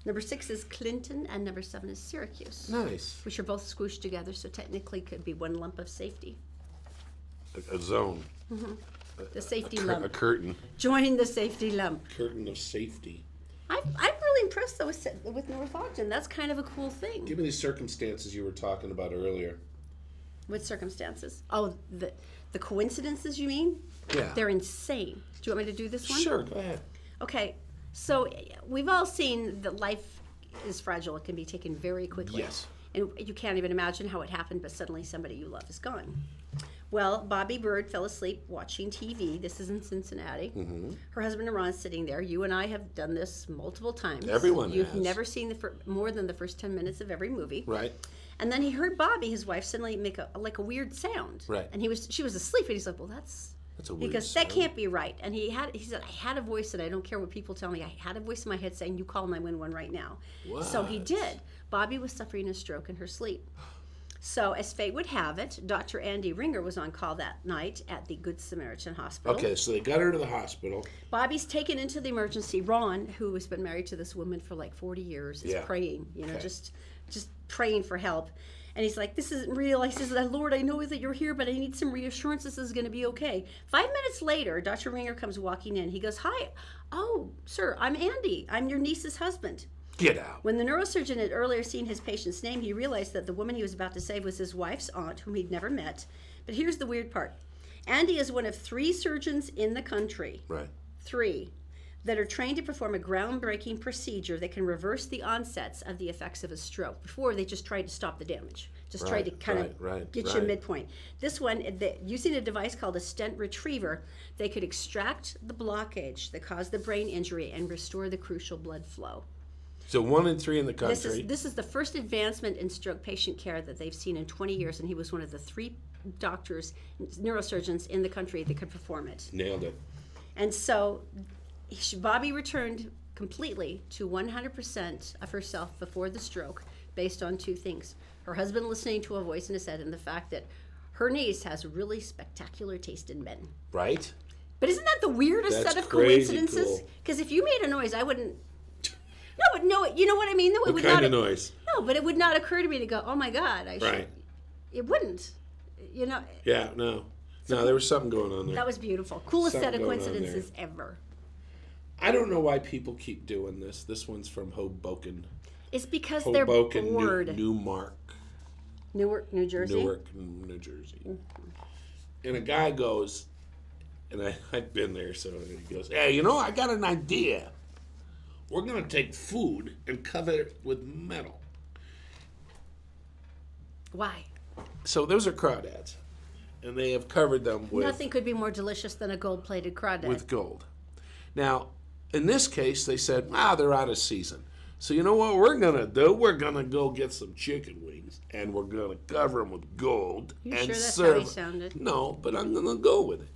Number 6 is Clinton, and number 7 is Syracuse. Nice. Which are both squished together, so technically could be one lump of safety. A zone. The safety A lump. curtain. Join the safety lump. Curtain of safety. I'm really impressed though with North Ogden. That's kind of a cool thing. Give me these circumstances you were talking about earlier. With circumstances. Oh, the coincidences you mean? Yeah. They're insane. Do you want me to do this one? Sure, go ahead. Okay, so we've all seen that life is fragile. It can be taken very quickly. Yes. And you can't even imagine how it happened, but suddenly somebody you love is gone. Well, Bobby Bird fell asleep watching TV. This is in Cincinnati. Mm-hmm. Her husband Ron's sitting there. You and I have done this multiple times. Everyone You've has. never seen more than the first 10 minutes of every movie. Right. And then he heard Bobby, his wife, suddenly make a weird sound. Right. And she was asleep, and he's like, well, that's a weird because sound. that can't be right. And he said, I had a voice, and I don't care what people tell me. I had a voice in my head saying, you call 911 right now. So he What? did. Bobby was suffering a stroke in her sleep. So as fate would have it, Dr. Andy Ringer was on call that night at the Good Samaritan Hospital. Okay, so they got her to the hospital. Bobby's taken into the emergency. Ron, who has been married to this woman for like 40 years, is Yeah. praying, Okay. just praying for help. And he's like, this isn't real. He says, Lord, I know that you're here, but I need some reassurance this is going to be okay. 5 minutes later, Dr. Ringer comes walking in. He goes, hi. Oh, sir, I'm Andy. I'm your niece's husband. Get out. When the neurosurgeon had earlier seen his patient's name, he realized that the woman he was about to save was his wife's aunt, whom he'd never met. But here's the weird part. Andy is one of 3 surgeons in the country. Right. 3 that are trained to perform a groundbreaking procedure that can reverse the onsets of the effects of a stroke. Before, they just tried to stop the damage. Just tried to kind of get you midpoint. This one, using a device called a stent retriever, they could extract the blockage that caused the brain injury and restore the crucial blood flow. So 1 in 3 in the country. This is the first advancement in stroke patient care that they've seen in 20 years, and he was one of the 3 doctors, neurosurgeons in the country that could perform it. Nailed it. And so Bobby returned completely to 100% of herself before the stroke based on 2 things. Her husband listening to a voice in his head and the fact that her niece has really spectacular taste in men. Right? But isn't that the weirdest That's set of crazy coincidences? cool. Because if you made a noise, I wouldn't... No, you know what I mean? No, What kind of noise? No, but it would not occur to me to go, oh my God, I should. Right. It wouldn't. You know, Yeah, no. No, there was something going on there. that was beautiful. Coolest set of Something going on coincidences ever. I don't know why people keep doing this. This one's from Hoboken. It's because they're Hoboken, bored. Newmark. Newark, New Jersey. Newark, New Jersey. And a guy goes, and I've been there, so he goes, hey, I got an idea. We're going to take food and cover it with metal. Why? So those are crawdads. And they have covered them with Nothing could be more delicious than a gold-plated crawdad. with gold. Now, in this case, they said, they're out of season. So you know what we're going to do? We're going to go get some chicken wings, and we're going to cover them with gold. You and sure that's serve. how he sounded? No, but I'm going to go with it.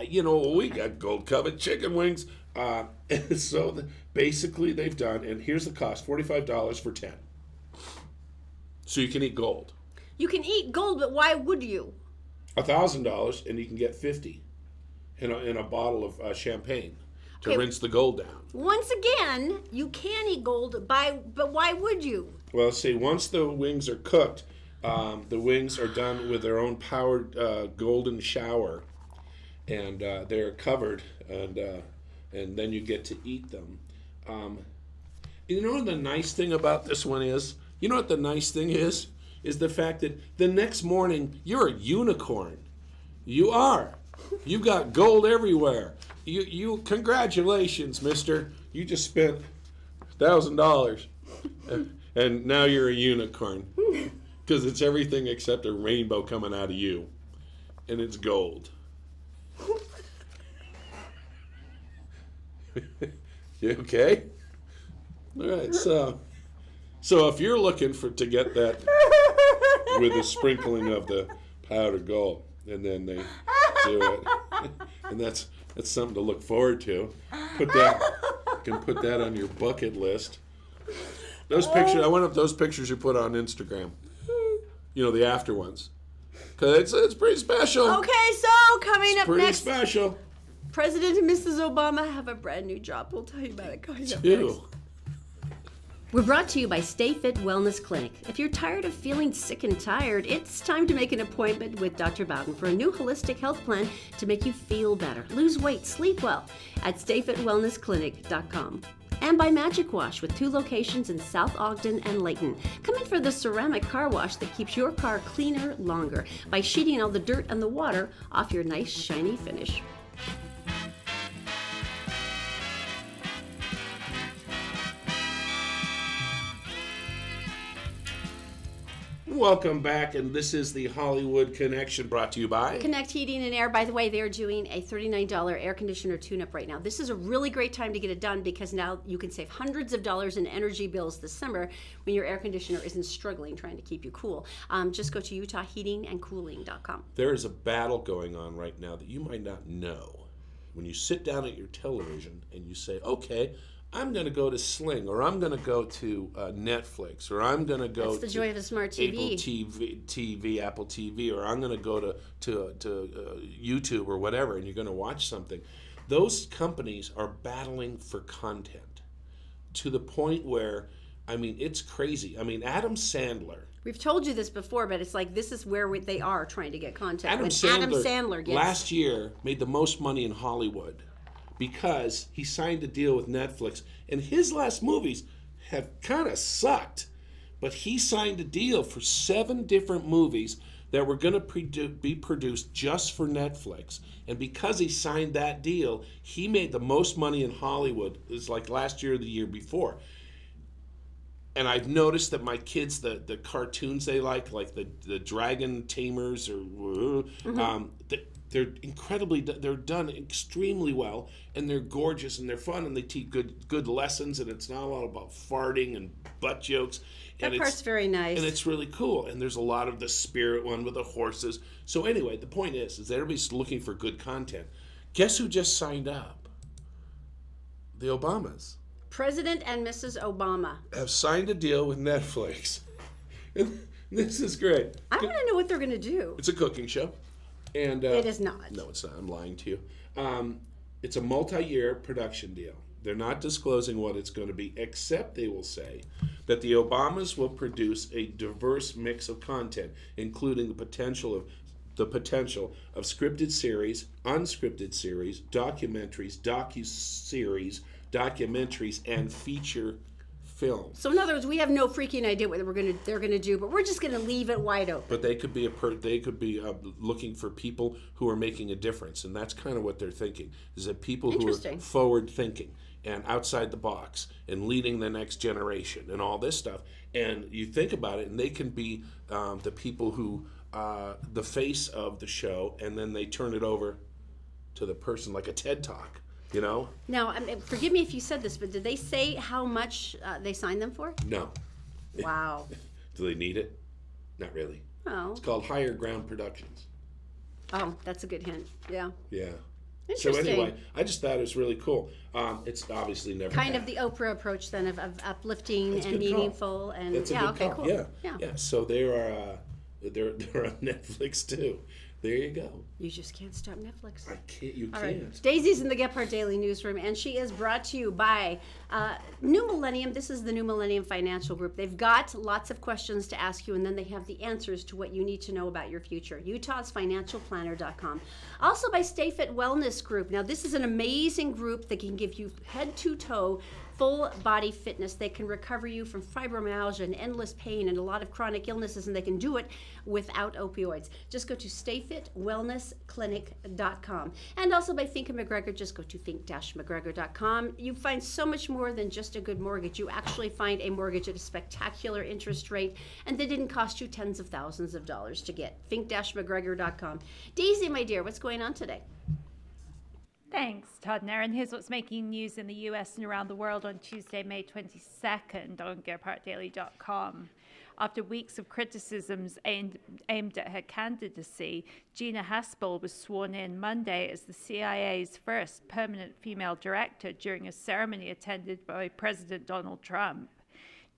We got gold-covered chicken wings. And so basically they've done, and here's the cost, $45 for 10. So you can eat gold. You can eat gold, but why would you? $1,000, and you can get 50. in a bottle of champagne to Okay. rinse the gold down. Once again, you can eat gold, but why would you? Well, see, once the wings are cooked, the wings are done with their own powered golden shower, and they're covered, and then you get to eat them. You know what the nice thing about this one is? You know what the nice thing is? Is the fact that the next morning you're a unicorn. You are. You got gold everywhere. You congratulations, mister. You just spent $1,000. And now you're a unicorn. Because it's everything except a rainbow coming out of you. And it's gold. You okay? All right, so if you're looking to get that with a sprinkling of the powdered gold, and then they do it, and that's something to look forward to. You can put that on your bucket list. Those pictures, I wonder if those pictures you put on Instagram, you know, the after ones, because it's pretty special. Okay, so coming up Pretty next, special. President and Mrs. Obama have a brand new job. We'll tell you about it coming up next. Ew. We're brought to you by Stay Fit Wellness Clinic. If you're tired of feeling sick and tired, it's time to make an appointment with Dr. Bowden for a new holistic health plan to make you feel better, lose weight, sleep well at stayfitwellnessclinic.com. And by Magic Wash with 2 locations in South Ogden and Layton. Come in for the ceramic car wash that keeps your car cleaner longer by sheeting all the dirt and the water off your nice shiny finish. Welcome back, and this is the Hollywood Connection brought to you by Connect Heating and Air. By the way, they're doing a $39 air conditioner tune-up right now. This is a really great time to get it done because now you can save hundreds of dollars in energy bills this summer when your air conditioner isn't struggling trying to keep you cool. Just go to utahheatingandcooling.com. There is a battle going on right now that you might not know. When you sit down at your television and you say, okay, I'm going to go to Sling, or I'm going to go to Netflix, or I'm going to go That's the joy of a smart TV. Apple TV, or I'm going to go to YouTube or whatever, and you're going to watch something. Those companies are battling for content to the point where, I mean, it's crazy. I mean, Adam Sandler. We've told you this before, but it's like this is where they are trying to get content. Adam Sandler last year made the most money in Hollywood, because he signed a deal with Netflix, and his last movies have kind of sucked. But he signed a deal for 7 different movies that were going to be produced just for Netflix. And because he signed that deal, he made the most money in Hollywood. It was like last year or the year before. And I've noticed that my kids, the cartoons they like the Dragon Tamers, or they're incredibly, they're done extremely well, and they're gorgeous, and they're fun, and they teach good lessons, and it's not a lot about farting and butt jokes. That part's very nice. And it's really cool, and there's a lot of the spirit one with the horses. So anyway, the point is that everybody's looking for good content. Guess who just signed up? The Obamas. President and Mrs. Obama have signed a deal with Netflix. And this is great. I want to know what they're going to do. It's a cooking show. And it is not. No, it's not. I'm lying to you. It's a multi-year production deal. They're not disclosing what it's going to be, except they will say that the Obamas will produce a diverse mix of content, including the potential of scripted series, unscripted series, documentaries, docu-series, documentaries, and feature films. So in other words, we have no freaking idea what they're going to do, but we're just going to leave it wide open. But they could be looking for people who are making a difference, and that's kind of what they're thinking. Is that people who are forward thinking and outside the box and leading the next generation and all this stuff. And you think about it, and they can be the people who the face of the show, and then they turn it over to the person, like a TED Talk. You know? Now, forgive me if you said this, but did they say how much they signed them for? No. Wow. Do they need it? Not really. Oh. It's called Higher Ground Productions. Oh, that's a good hint. Yeah. Yeah. Interesting. So anyway, I just thought it was really cool. It's obviously never kind of the Oprah approach then of uplifting and meaningful and That's a good okay, call. cool. Yeah. So they're on Netflix too. There you go. You just can't stop Netflix. I can't. You All can't. right. Daisy's in the Gephardt Daily Newsroom, and she is brought to you by New Millennium. This is the New Millennium Financial Group. They've got lots of questions to ask you, and then they have the answers to what you need to know about your future. UtahsFinancialPlanner.com. Also by Stay Fit Wellness Group. Now, this is an amazing group that can give you head to toe full body fitness. They can recover you from fibromyalgia and endless pain and a lot of chronic illnesses, and they can do it without opioids. Just go to stayfitwellnessclinic.com. And also by Fink & McGregor, just go to fink-mcgregor.com. You find so much more than just a good mortgage. You actually find a mortgage at a spectacular interest rate, and they didn't cost you tens of thousands of dollars to get. fink-mcgregor.com. Daisy, my dear, what's going on today? Thanks, Todd and Erin. Here's what's making news in the US and around the world on Tuesday, May 22nd on GephartDaily.com. After weeks of criticisms aimed at her candidacy, Gina Haspel was sworn in Monday as the CIA's first permanent female director during a ceremony attended by President Donald Trump.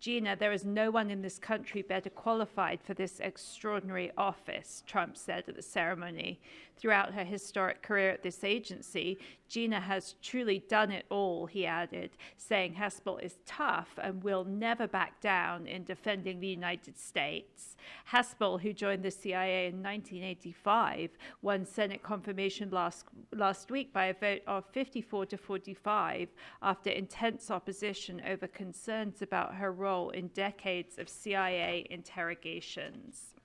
Gina, there is no one in this country better qualified for this extraordinary office, Trump said at the ceremony. Throughout her historic career at this agency, Gina has truly done it all, he added, saying Haspel is tough and will never back down in defending the United States. Haspel, who joined the CIA in 1985, won Senate confirmation last week by a vote of 54 to 45 after intense opposition over concerns about her role in decades of CIA interrogations.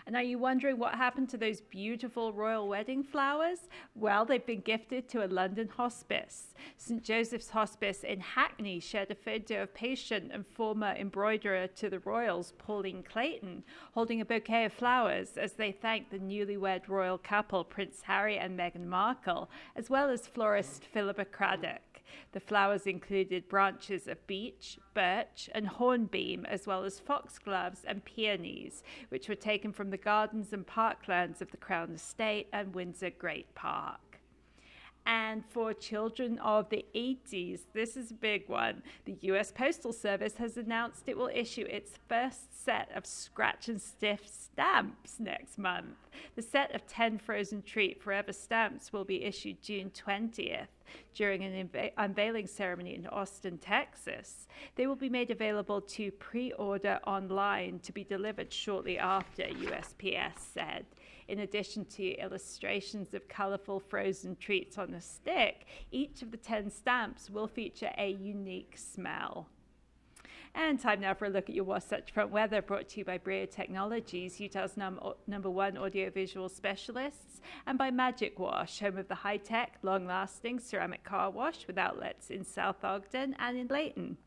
And are you wondering what happened to those beautiful royal wedding flowers? Well, they've been gifted to a London hospice. St. Joseph's Hospice in Hackney shared a photo of patient and former embroiderer to the royals, Pauline Clayton, holding a bouquet of flowers as they thanked the newlywed royal couple, Prince Harry and Meghan Markle, as well as florist Philippa Craddock. The flowers included branches of beech, birch, and hornbeam, as well as foxgloves and peonies, which were taken from the gardens and parklands of the Crown Estate and Windsor Great Park. And for children of the 80s, this is a big one. The U.S. Postal Service has announced it will issue its first set of scratch and sniff stamps next month. The set of 10 frozen treat forever stamps will be issued June 20th during an unveiling ceremony in Austin, Texas. They will be made available to pre-order online to be delivered shortly after, USPS said. In addition to illustrations of colorful frozen treats on a stick, each of the 10 stamps will feature a unique smell. And time now for a look at your Wasatch Front weather, brought to you by Brio Technologies, Utah's number one audiovisual specialists, and by Magic Wash, home of the high-tech, long-lasting ceramic car wash with outlets in South Ogden and in Layton.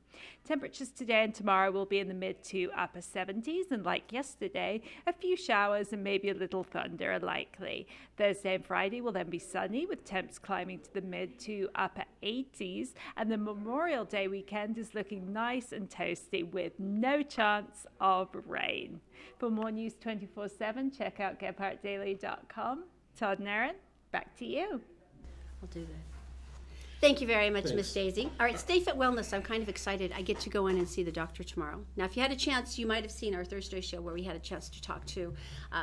Temperatures today and tomorrow will be in the mid to upper 70s, and like yesterday, a few showers and maybe a little thunder are likely. Thursday and Friday will then be sunny, with temps climbing to the mid to upper 80s, and the Memorial Day weekend is looking nice and toasty with no chance of rain. For more news 24/7, check out GephartDaily.com. Todd and Erin, back to you. I'll do that. Thank you very much, Miss Daisy. All right, Stay Fit Wellness. I'm kind of excited. I get to go in and see the doctor tomorrow. Now, if you had a chance, you might have seen our Thursday show where we had a chance to talk to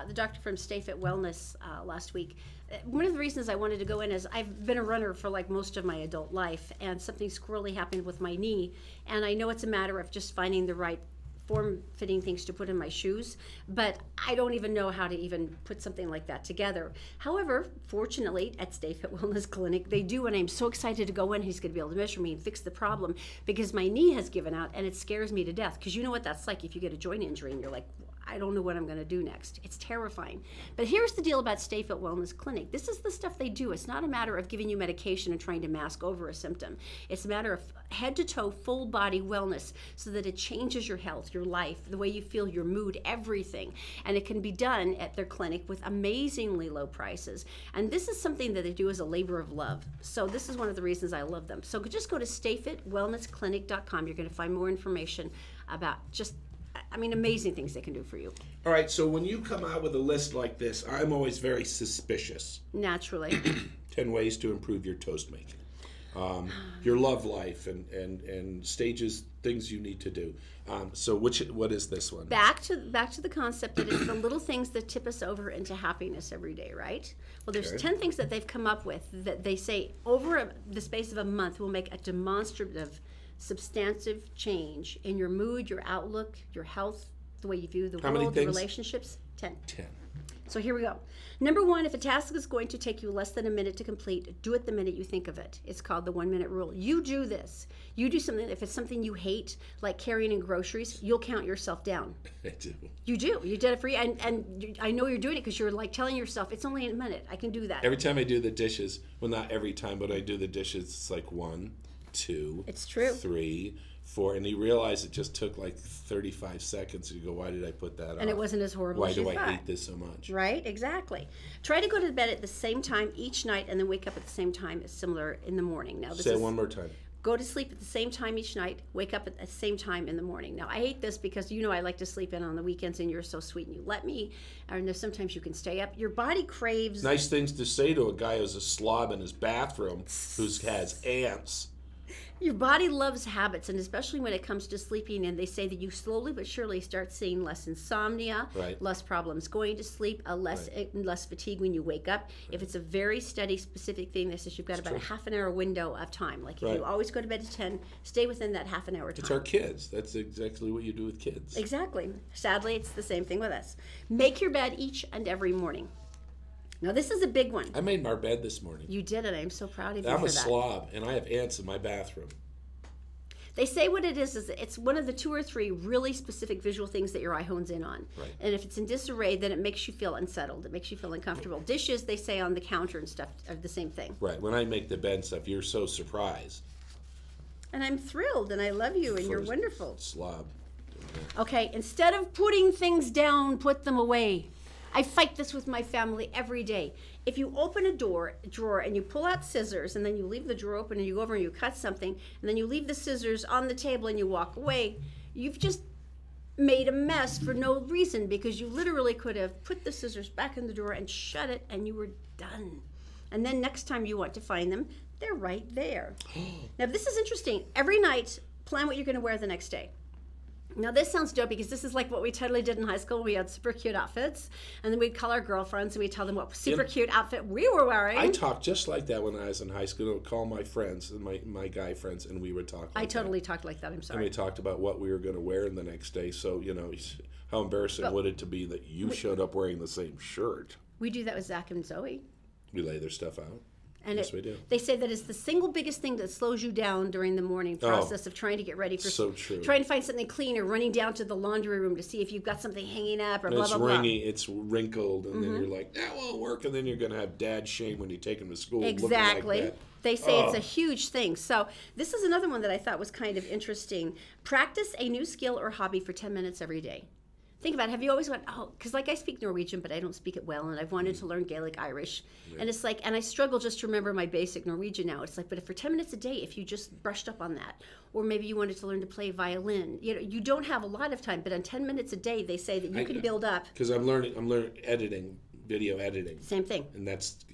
the doctor from Stay Fit Wellness last week. One of the reasons I wanted to go in is I've been a runner for like most of my adult life, and something squirrely happened with my knee, and I know it's a matter of just finding the right form-fitting things to put in my shoes, but I don't even know how to even put something like that together. However, fortunately, at Stay Fit Wellness Clinic, they do, and I'm so excited to go in. He's going to be able to measure me and fix the problem, because my knee has given out, and it scares me to death, because you know what that's like if you get a joint injury, and you're like, I don't know what I'm going to do next. It's terrifying. But here's the deal about Stay Fit Wellness Clinic. This is the stuff they do. It's not a matter of giving you medication and trying to mask over a symptom. It's a matter of head-to-toe, full-body wellness, so that it changes your health, your life, the way you feel, your mood, everything. And it can be done at their clinic with amazingly low prices. And this is something that they do as a labor of love. So this is one of the reasons I love them. So just go to stayfitwellnessclinic.com. You're going to find more information about just, I mean, amazing things they can do for you. All right, so when you come out with a list like this, I'm always very suspicious. Naturally. 10 ways to improve your toast making. your love life, and stages, things you need to do. So what is this one? Back to the concept that it's the little things that tip us over into happiness every day, right? Well, there's 10 things that they've come up with that they say over the space of a month will make a demonstrative, substantive change in your mood, your outlook, your health, the way you view the world, your relationships. 10. So here we go. Number 1, if a task is going to take you less than a minute to complete, do it the minute you think of it. It's called the 1-minute rule. You do this. You do something. If it's something you hate, like carrying in groceries, you'll count yourself down. I do. You do. You did it for you. And I know you're doing it because you're like telling yourself, it's only a minute. I can do that. Every time I do the dishes, well, not every time, but I do the dishes, it's like 1, 2, it's true. 3, 4, and you realize it just took like 35 seconds. You go, why did I put that on? And it wasn't as horrible as you thought. Why do I hate this so much? Right, exactly. Try to go to bed at the same time each night and then wake up at the same time as similar in the morning. Now, Say it one more time. Go to sleep at the same time each night, wake up at the same time in the morning. Now, I hate this because I like to sleep in on the weekends and you're so sweet and you let me. I know sometimes you can stay up. Your body craves... Nice things to say to a guy who's a slob in his bathroom who has ants. Your body loves habits, and especially when it comes to sleeping, and they say that you slowly but surely start seeing less insomnia, less problems going to sleep, less fatigue when you wake up. If it's a very steady, specific thing, that says you've got about a half an hour window of time. Like if you always go to bed at 10, stay within that half an hour time. It's our kids. That's exactly what you do with kids. Exactly. Sadly, it's the same thing with us. Make your bed each and every morning. Now, this is a big one. I made my bed this morning. You did it. I'm so proud of you for that. I'm a slob, and I have ants in my bathroom. They say what it is it's one of the 2 or 3 really specific visual things that your eye hones in on. Right. And if it's in disarray, then it makes you feel unsettled. It makes you feel uncomfortable. Dishes, they say on the counter and stuff, are the same thing. Right. When I make the bed and stuff, you're so surprised. And I'm thrilled, and I love you, and you're wonderful. Slob. Okay, instead of putting things down, put them away. I fight this with my family every day. If you open a drawer and you pull out scissors and then you leave the drawer open and you go over and you cut something and then you leave the scissors on the table and you walk away, you've just made a mess for no reason because you literally could have put the scissors back in the drawer and shut it and you were done. And then next time you want to find them, they're right there. Now this is interesting. Every night, plan what you're going to wear the next day. Now this sounds dope because this is like what we totally did in high school. We had super cute outfits, and then we'd call our girlfriends and we'd tell them what super cute outfit we were wearing. I talked just like that when I was in high school. I would call my friends, my guy friends, and we would talk like I totally talked like that, I'm sorry. And we talked about what we were going to wear the next day. So, how embarrassing would it to be that you showed up wearing the same shirt? We do that with Zach and Zoe. We lay their stuff out. And yes, we do. They say that it's the single biggest thing that slows you down during the morning process of trying to get ready for so true. Trying to find something clean or running down to the laundry room to see if you've got something hanging up or blah, blah, blah. It's wrinkled, and then you're like, that won't work, and then you're going to have dad shame when you take him to school. Exactly. Looking like that. They say it's a huge thing. So this is another one that I thought was kind of interesting. Practice a new skill or hobby for 10 minutes every day. Think about it. Have you always went, because like I speak Norwegian, but I don't speak it well, and I've wanted to learn Gaelic Irish. Yeah. And it's like, and I struggle just to remember my basic Norwegian now. It's like, but if for 10 minutes a day, if you just brushed up on that, or maybe you wanted to learn to play violin, you don't have a lot of time, but on 10 minutes a day, they say that you can build up. Because I'm learning editing, video editing. Same thing. And that's,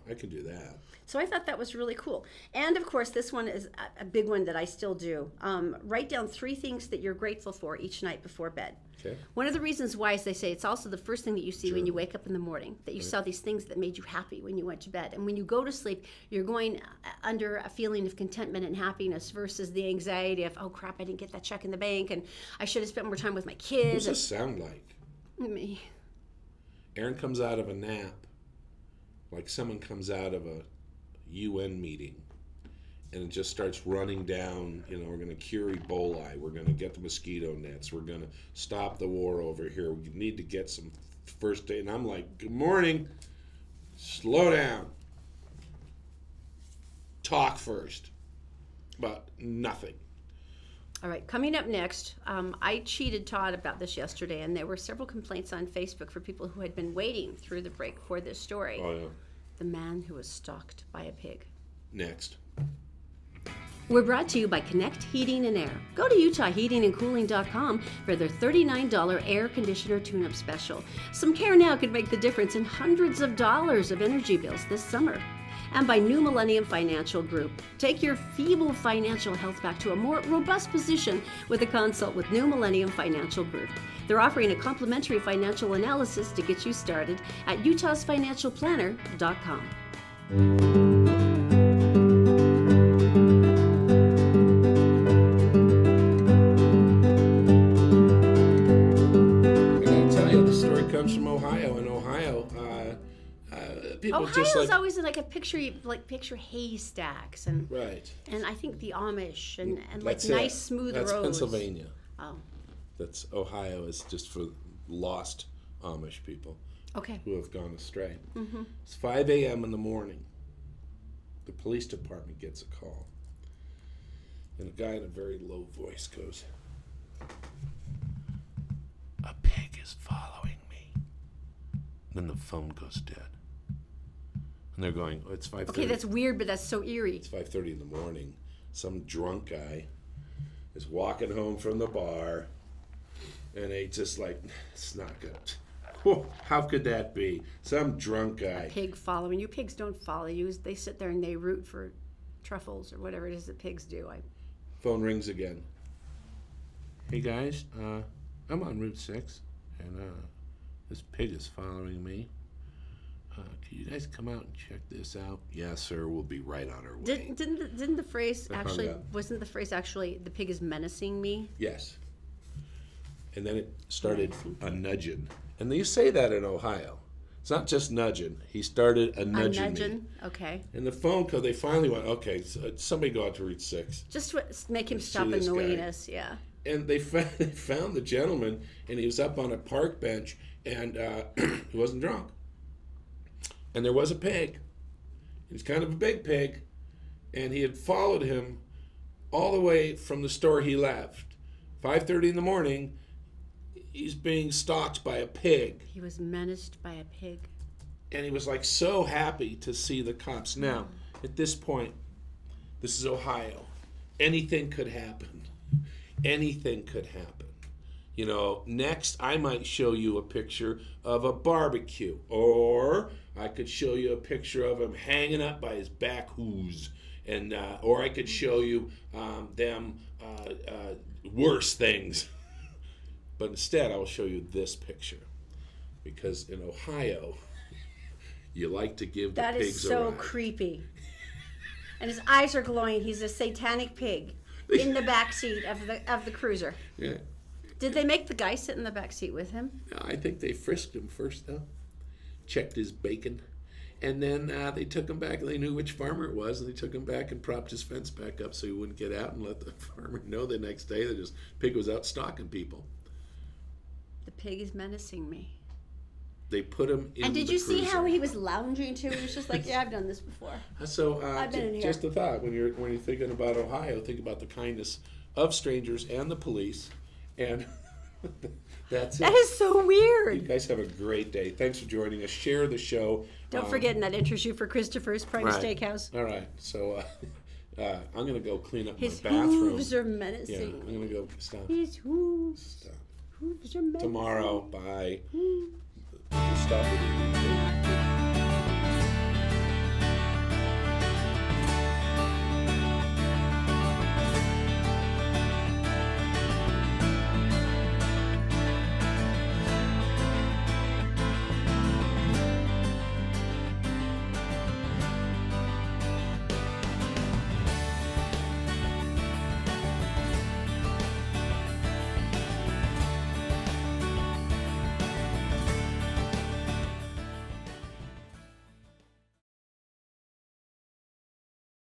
I can do that. So I thought that was really cool. And of course, this one is a big one that I still do. Write down 3 things that you're grateful for each night before bed. Okay. One of the reasons why is they say it's also the first thing that you see when you wake up in the morning, that you saw these things that made you happy when you went to bed. And when you go to sleep, you're going under a feeling of contentment and happiness versus the anxiety of, oh crap, I didn't get that check in the bank and I should have spent more time with my kids. What does this sound like? Me. Erin comes out of a nap like someone comes out of a UN meeting, and it just starts running down. We're going to cure Ebola. We're going to get the mosquito nets. We're going to stop the war over here. We need to get some first aid. And I'm like, good morning. Slow down. Talk first. But nothing. All right, coming up next, I cheated Todd about this yesterday, and there were several complaints on Facebook for people who had been waiting through the break for this story. Oh, yeah. The man who was stalked by a pig. Next. We're brought to you by Connect Heating and Air. Go to UtahHeatingandCooling.com for their $39 air conditioner tune-up special. Some care now could make the difference in hundreds of dollars of energy bills this summer. and by New Millennium Financial Group. Take your feeble financial health back to a more robust position with a consult with New Millennium Financial Group. They're offering a complimentary financial analysis to get you started at utahsfinancialplanner.com. Comes from Ohio. In Ohio, people Ohio's just like always like a picture haystacks and right. And I think the Amish and like That's nice it. smooth That's roads. Pennsylvania. Oh, That's Ohio is just for lost Amish people okay. who have gone astray. Mm-hmm. It's 5 a.m. in the morning. The police department gets a call, and a guy in a very low voice goes, "A pig is following me." Then the phone goes dead. And they're going, oh, it's 5:30. Okay, that's weird, but that's so eerie. It's 5:30 in the morning. Some drunk guy is walking home from the bar, and they just like, it's not good. Whoa, how could that be? Some drunk guy. Pig following you. Pigs don't follow you. They sit there and they root for truffles or whatever it is that pigs do. Phone rings again. Hey guys, I'm on Route 6, and this pig is following me. Can you guys come out and check this out? Yes, sir. We'll be right on our way. Didn't the phrase They hung actually up. wasn't the phrase actually the pig is menacing me? Yes. And then it started a nudging. And you say that in Ohio. It's not just nudging. He started a nudging me. Okay. And the phone call, they finally went, okay, so somebody go out to Route 6. Just make him See stop this annoying guy. us. Yeah. And they found the gentleman, and he was up on a park bench, and he wasn't drunk. And there was a pig. He was kind of a big pig, and he had followed him all the way from the store he left. 5:30 in the morning, he's being stalked by a pig. He was menaced by a pig. And he was like so happy to see the cops. Now, at this point, this is Ohio. Anything could happen. Anything could happen. You know, next I might show you a picture of a barbecue, or I could show you a picture of him hanging up by his back hooves, and or I could show you them worse things. But instead, I will show you this picture, because in Ohio, you like to give the That pigs is so a ride. creepy. And his eyes are glowing. He's a satanic pig in the back seat of the cruiser. Yeah. Did they make the guy sit in the back seat with him? I think they frisked him first, though. Checked his bacon. And then they took him back. They knew which farmer it was, and they took him back and propped his fence back up so he wouldn't get out and let the farmer know the next day that his pig was out stalking people. The pig is menacing me. They put him in And did the you see how cruiser. he was lounging too? He was just like, yeah, I've done this before. So I've been in here. just a thought, when you're thinking about Ohio, think about the kindness of strangers and the police, and that's it. That is so You weird. guys have a great day. Thanks for joining us. Share the show. Don't forget, and that enters you for Christopher's Prime Right. Steakhouse. All right. So I'm going to go clean up His my bathroom. hooves are Yeah, menacing. I'm going to go stop. His hooves. Stop. Hooves are menacing. Tomorrow. Bye. Hooves. Stop it.